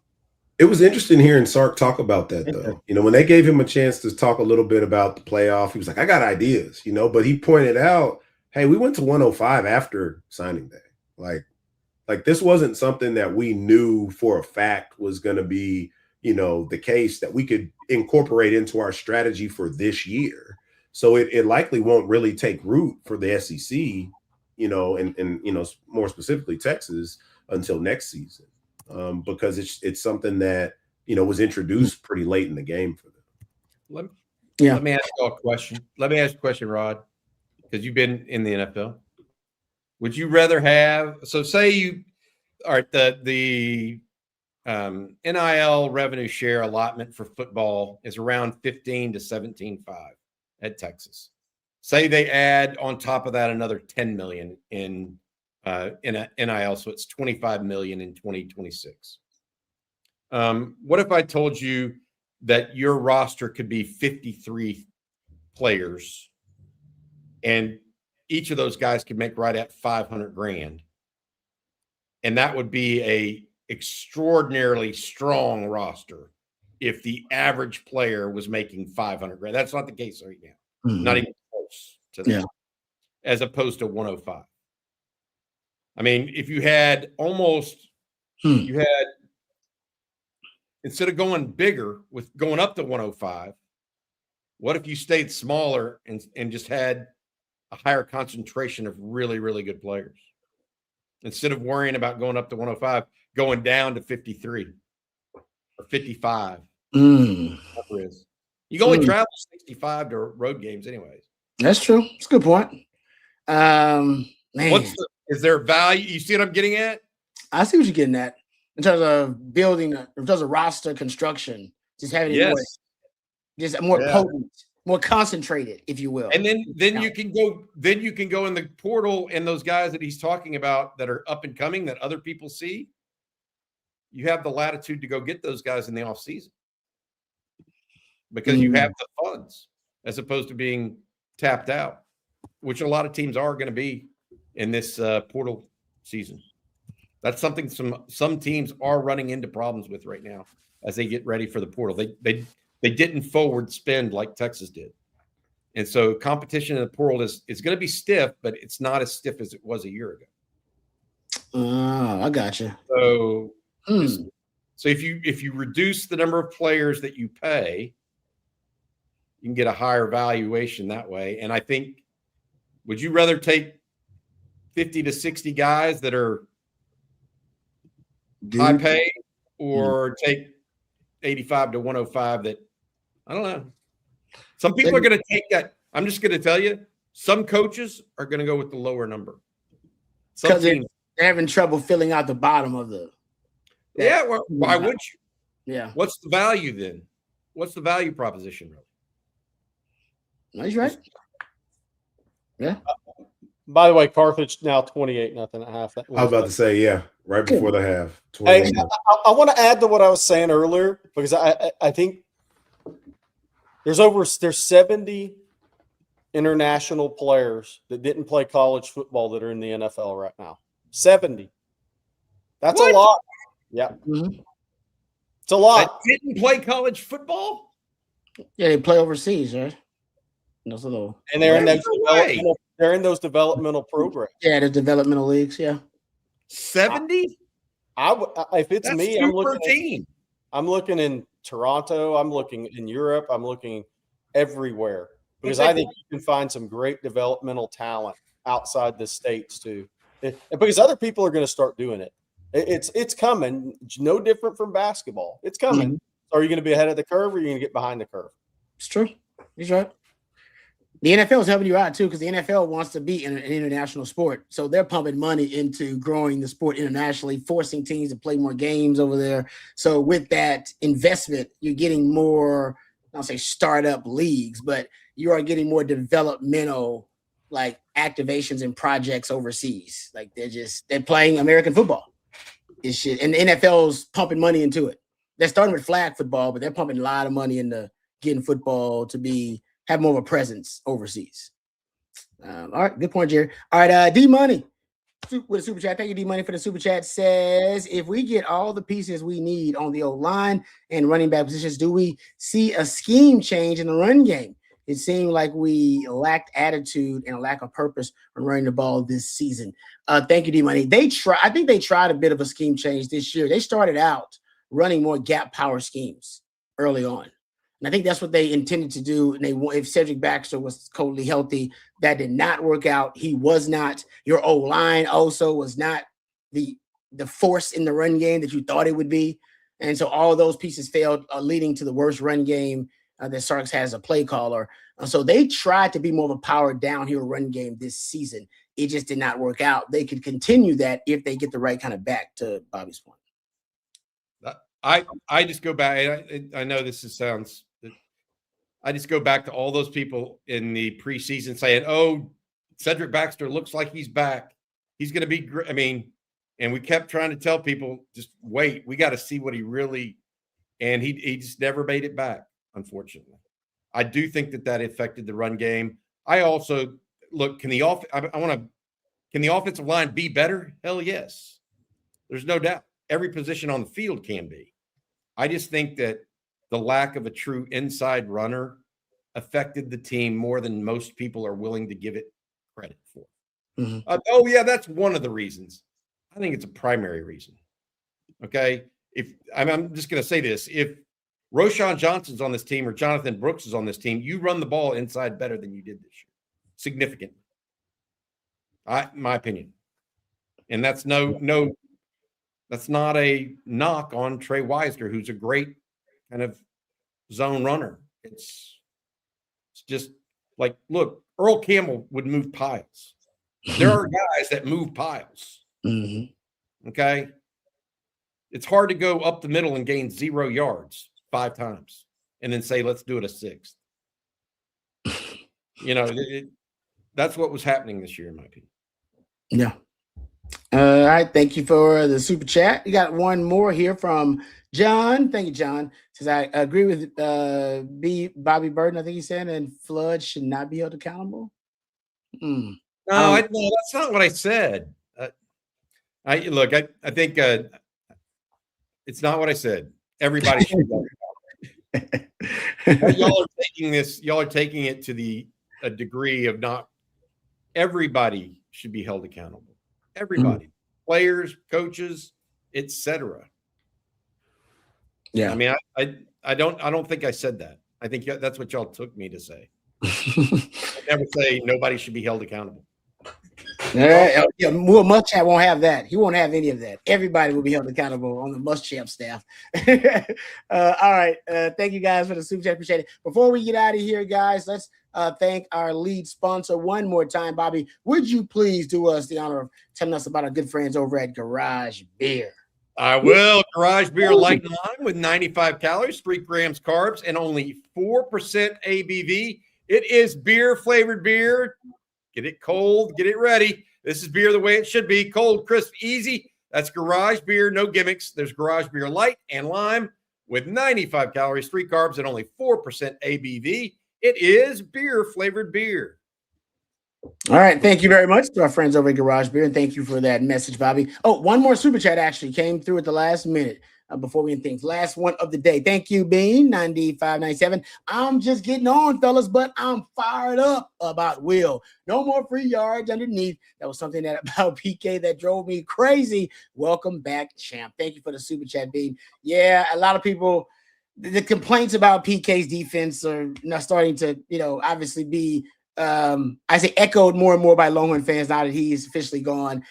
It was interesting hearing Sark talk about that, though. When they gave him a chance to talk a little bit about the playoff, he was like, I got ideas, but he pointed out, hey, we went to 105 after signing day. Like this wasn't something that we knew for a fact was going to be, the case that we could incorporate into our strategy for this year. So it likely won't really take root for the SEC, and more specifically Texas until next season. Because it's something that was introduced pretty late in the game for them. Let me ask you a question. Let me ask you a question, Rod, because you've been in the NFL. Would you rather have say the NIL revenue share allotment for football is around 15 to 17.5 at Texas. Say they add on top of that another 10 million in NIL, so it's 25 million in 2026. What if I told you that your roster could be 53 players and each of those guys could make right at 500 grand, and that would be a extraordinarily strong roster if the average player was making 500 grand? That's not the case right now. Not even close to that. As opposed to 105. I mean, if you had instead of going bigger with going up to 105, what if you stayed smaller and just had a higher concentration of really, really good players? instead of worrying about going up to 105, going down to 53 or 55. Whatever it is. You can only travel 65 to road games anyways. That's true. It's a good point. Man. Is there value? You see what I'm getting at? I see what you're getting at in terms of building, in terms of roster construction, just having it more potent, more concentrated, if you will. And then you can go in the portal, and those guys that he's talking about that are up and coming that other people see, you have the latitude to go get those guys in the off season because you have the funds as opposed to being tapped out, which a lot of teams are going to be in this portal season. That's something some teams are running into problems with right now as they get ready for the portal. They didn't forward spend like Texas did. And so competition in the portal is going to be stiff, but it's not as stiff as it was a year ago. Oh, I got you. So, so if you reduce the number of players that you pay, you can get a higher valuation that way. And I think, would you rather take 50 to 60 guys that are high pay, or take 85 to 105 that, I don't know. Some people are going to take that. I'm just going to tell you, some coaches are going to go with the lower number. Because they're having trouble filling out the bottom of the. Well, why would you? Yeah. What's the value then? What's the value proposition, really? That's right. Yeah. By the way, Carthage now 28-0 at half. I was about to say, right before the half. Hey, I want to add to what I was saying earlier, because I think there's 70 international players that didn't play college football that are in the NFL right now. 70. That's a lot. Yeah. Mm-hmm. It's a lot. That didn't play college football? Yeah, they play overseas, right? No, so and they're in those developmental programs. Yeah, the developmental leagues. Yeah, 70. If it's me, I'm looking in Toronto. I'm looking in Europe. I'm looking everywhere because I think you can find some great developmental talent outside the states too. Because other people are going to start doing it. It's coming. It's no different from basketball. It's coming. Mm-hmm. Are you going to be ahead of the curve, or are you going to get behind the curve? It's true. He's right. The NFL is helping you out too, because the NFL wants to be an international sport. So they're pumping money into growing the sport internationally, forcing teams to play more games over there. So with that investment, you're getting more, I'll say startup leagues, but you are getting more developmental like activations and projects overseas. Like they're playing American football. It's shit. And the NFL's pumping money into it. They're starting with flag football, but they're pumping a lot of money into getting football to have more of a presence overseas. All right, good point, Jerry. All right, D Money with a super chat. Thank you, D Money, for the super chat. Says, if we get all the pieces we need on the O-line and running back positions, do we see a scheme change in the run game? It seemed like we lacked attitude and a lack of purpose on running the ball this season. Thank you, D Money. I think they tried a bit of a scheme change this year. They started out running more gap power schemes early on. And I think that's what they intended to do. And if Cedric Baxter was totally healthy, that did not work out. He was not. Your O-line also was not the force in the run game that you thought it would be. And so all those pieces failed, leading to the worst run game that Sarks has a play caller. So they tried to be more of a power downhill run game this season. It just did not work out. They could continue that if they get the right kind of back, to Bobby's point. I just go back. I know I just go back to all those people in the preseason saying, "Oh, Cedric Baxter looks like he's back. He's going to be great." I mean, and we kept trying to tell people, just wait. We got to see what he really. And he just never made it back, unfortunately. I do think that affected the run game. I also look. Can the offensive line be better? Hell yes. There's no doubt. Every position on the field can be. I just think that the lack of a true inside runner affected the team more than most people are willing to give it credit for. Mm-hmm. That's one of the reasons. I think it's a primary reason. Okay. I'm just going to say this. If Roshan Johnson's on this team or Jonathan Brooks is on this team, you run the ball inside better than you did this year. Significantly. My opinion. And that's that's not a knock on Trey Wisner, who's a great kind of zone runner. It's just like, look, Earl Campbell would move piles. There are guys that move piles. Mm-hmm. Okay. It's hard to go up the middle and gain 0 yards 5 times and then say, let's do it a 6th. That's what was happening this year, in my opinion. Yeah. All right. Thank you for the super chat. You got one more here from John. Thank you, John. Says, I agree with Bobby Burton, I think he said, and Flood should not be held accountable. No, that's not what I said. I think it's not what I said. Everybody should be held accountable. Y'all are taking it to a degree of not everybody should be held accountable. Everybody, players, coaches, etc. Yeah. I mean, I don't think I said that. I think that's what y'all took me to say. I never say nobody should be held accountable. Yeah, Muschamp won't have that. He won't have any of that. Everybody will be held accountable on the Muschamp staff. All right. Thank you guys for the super chat. Appreciate it. Before we get out of here, guys, let's thank our lead sponsor one more time. Bobby, would you please do us the honor of telling us about our good friends over at Garage Beer? I will. Garage Beer Light and Lime with 95 calories, 3 grams carbs, and only 4% ABV. It is beer-flavored beer. Get it cold. Get it ready. This is beer the way it should be. Cold, crisp, easy. That's Garage Beer. No gimmicks. There's Garage Beer Light and Lime with 95 calories, 3 carbs, and only 4% ABV. It is beer-flavored beer. All right. Thank you very much to our friends over at Garage Beer, and thank you for that message, Bobby. Oh, one more super chat actually came through at the last minute before we end things. Last one of the day. Thank you, Bean, 9597. I'm just getting on, fellas, but I'm fired up about Will. No more free yards underneath. That was something about PK that drove me crazy. Welcome back, champ. Thank you for the super chat, Bean. Yeah, a lot of people, the complaints about PK's defense are now starting to, obviously be I say echoed more and more by Longhorn fans now that he's officially gone.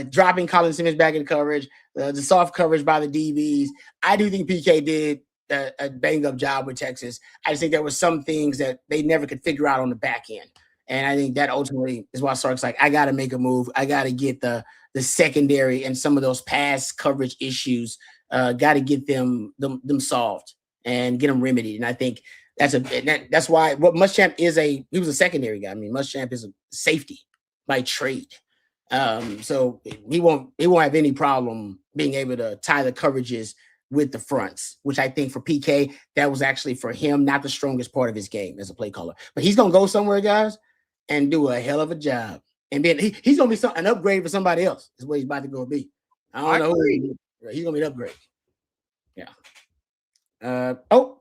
Dropping Colin Simmons back in coverage, the soft coverage by the DBs. I do think PK did a bang up job with Texas. I just think there were some things that they never could figure out on the back end, and I think that ultimately is why Sark's like, I got to make a move. I got to get the secondary and some of those pass coverage issues. Got to get them solved and get them remedied. And I think that's why what Muschamp he was a secondary guy. I mean, Muschamp is a safety by trade. So he won't have any problem being able to tie the coverages with the fronts, which I think for PK, that was actually for him, not the strongest part of his game as a play caller. But he's going to go somewhere, guys, and do a hell of a job. And then he's going to be an upgrade for somebody else is what he's about to go be. I don't know. He's going to be an upgrade. Yeah.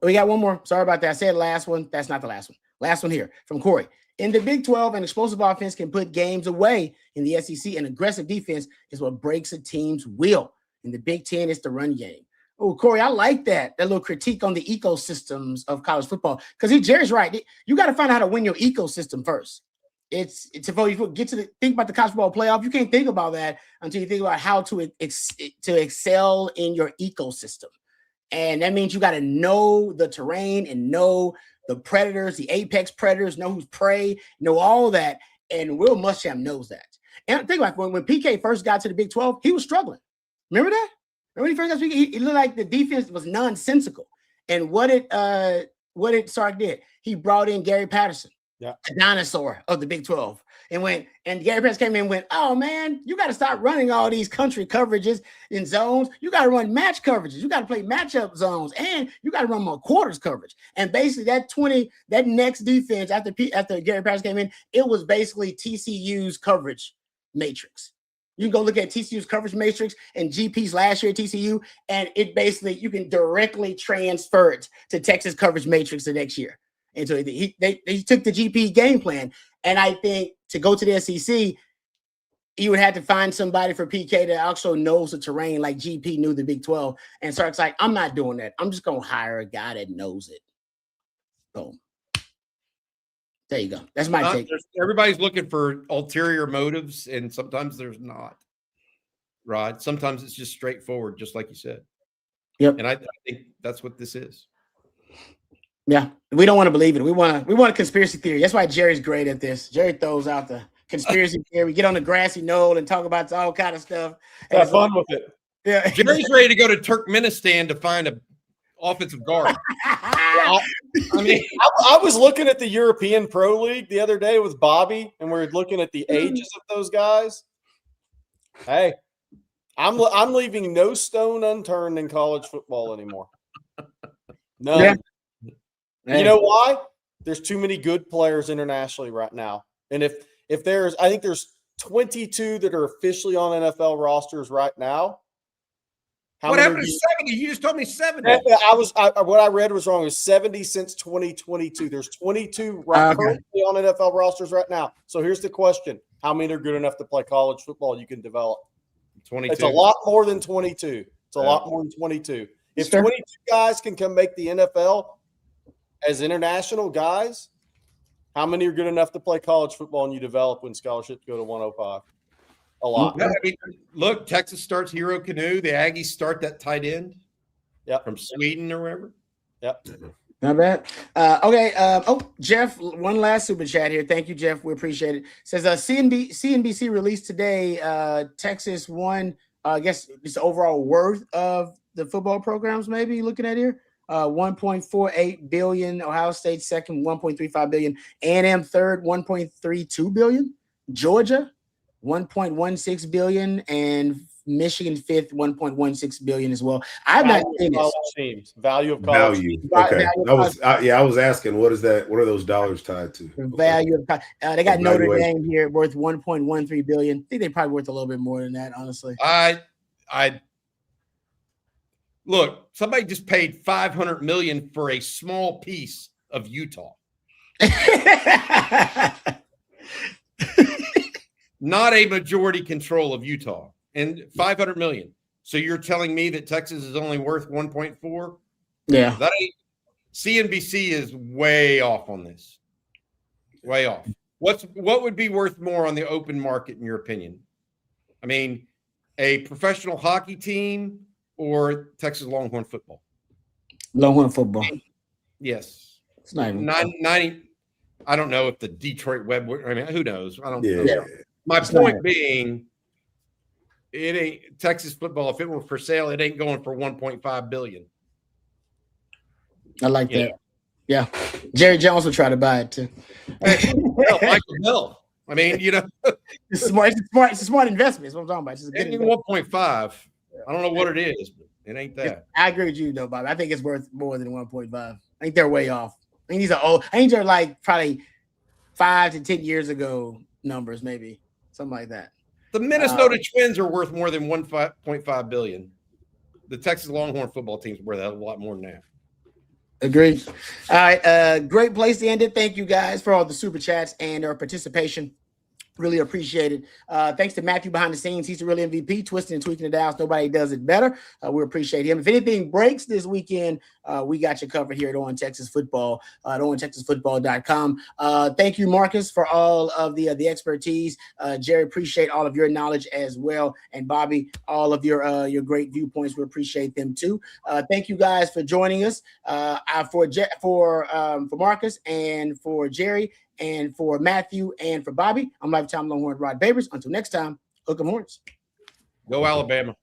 We got one more. Sorry about that. I said last one. That's not the last one. Last one here from Corey. In the Big 12, an explosive offense can put games away. In the SEC, an aggressive defense is what breaks a team's will. In the Big 10, it's the run game. Oh, Corey, I like that little critique on the ecosystems of college football, because Jerry's right. You got to find out how to win your ecosystem first. It's before you get to think about the college football playoff. You can't think about that until you think about how to excel in your ecosystem. And that means you got to know the terrain and know the predators, the apex predators, know who's prey, know all that. And Will Muschamp knows that. And think about when PK first got to the Big 12, he was struggling. Remember that? Remember when he first got to PK? It looked like the defense was nonsensical. And what did Sark did? He brought in Gary Patterson, a dinosaur of the Big 12. And Gary Patterson came in and went, oh, man, you got to stop running all these country coverages in zones. You got to run match coverages. You got to play matchup zones, and you got to run more quarters coverage. And basically that next defense after Gary Patterson came in, it was basically TCU's coverage matrix. You can go look at TCU's coverage matrix and GP's last year at TCU, and it basically, you can directly transfer it to Texas coverage matrix the next year. And so they took the GP game plan. And I think to go to the SEC, you would have to find somebody for PK that also knows the terrain like GP knew the Big 12. And so it's like, I'm not doing that. I'm just going to hire a guy that knows it. Boom. There you go. That's my take. Everybody's looking for ulterior motives, and sometimes there's not. Rod. Sometimes it's just straightforward, just like you said. Yep. And I think that's what this is. Yeah, we don't want to believe it. We want a conspiracy theory. That's why Jerry's great at this. Jerry throws out the conspiracy theory. We get on the grassy knoll and talk about all kind of stuff. Have fun with it. Yeah, Jerry's ready to go to Turkmenistan to find a offensive guard. I mean, I was looking at the European Pro League the other day with Bobby, and we were looking at the ages of those guys. Hey, I'm leaving no stone unturned in college football anymore. None. Yeah. You know why? There's too many good players internationally right now. And if I think there's 22 that are officially on NFL rosters right now. What happened to 70? You just told me 70. What I read was wrong. It was 70 since 2022. There's 22 currently on NFL rosters right now. So here's the question: how many are good enough to play college football you can develop? 22. It's a lot more than 22. It's a lot more than 22. If 22 guys can come make the NFL as international guys, how many are good enough to play college football and you develop when scholarships go to 105? A lot. Yeah, I mean, look, Texas starts Hero Canoe. The Aggies start that tight end. Yep. From Sweden or wherever. Yep. Not bad. Okay. Jeff, one last super chat here. Thank you, Jeff. We appreciate it. Says CNBC released today. Texas won. I guess it's the overall worth of the football programs. Maybe looking at here. 1.48 billion. Ohio State second, 1.35 billion. A&M third, 1.32 billion. Georgia, 1.16 billion, and Michigan fifth, 1.16 billion as well. I've not seen this. Value of college. Okay. I was asking, what is that? What are those dollars tied to? The value of they got Notre Dame here worth 1.13 billion. I think they're probably worth a little bit more than that, honestly. I look, somebody just paid $500 million for a small piece of Utah. Not a majority control of Utah, and $500 million. So you're telling me that Texas is only worth 1.4? Yeah. That ain't CNBC is way off on this. Way off. What would be worth more on the open market in your opinion? I mean, a professional hockey team or Texas Longhorn football? Longhorn football. Yes. It's not even 90. I don't know if the Detroit Web. I mean, who knows? I don't. Yeah. My point being, it ain't Texas football. If it were for sale, it ain't going for 1.5 billion. I like that. Yeah. Jerry Jones will try to buy it too. Michael Bell. I mean, it's smart. It's a smart investment. That's what I'm talking about. It's just a good 1.5. I don't know what it is, but it ain't that. I agree with you though, Bob. I think it's worth more than 1.5. I think they're way off. I think these are old. I think they're like probably 5 to 10 years ago numbers, maybe something like that. The Minnesota Twins are worth more than 1.5 billion. The Texas Longhorn football team's worth a lot more than that. Agreed. All right. Great place to end it. Thank you guys for all the super chats and our participation. Really appreciate it. Thanks to Matthew behind the scenes. He's the real MVP, twisting and tweaking the dials. Nobody does it better. We appreciate him. If anything breaks this weekend, we got you covered here at On Texas Football, at ontexasfootball.com. Thank you, Marcus, for all of the expertise. Jerry, appreciate all of your knowledge as well. And Bobby, all of your great viewpoints. We appreciate them too. Thank you guys for joining us. For Marcus and for Jerry, and for Matthew and for Bobby, I'm Lifetime Longhorn Rod Babers. Until next time, hook 'em horns. Go Alabama.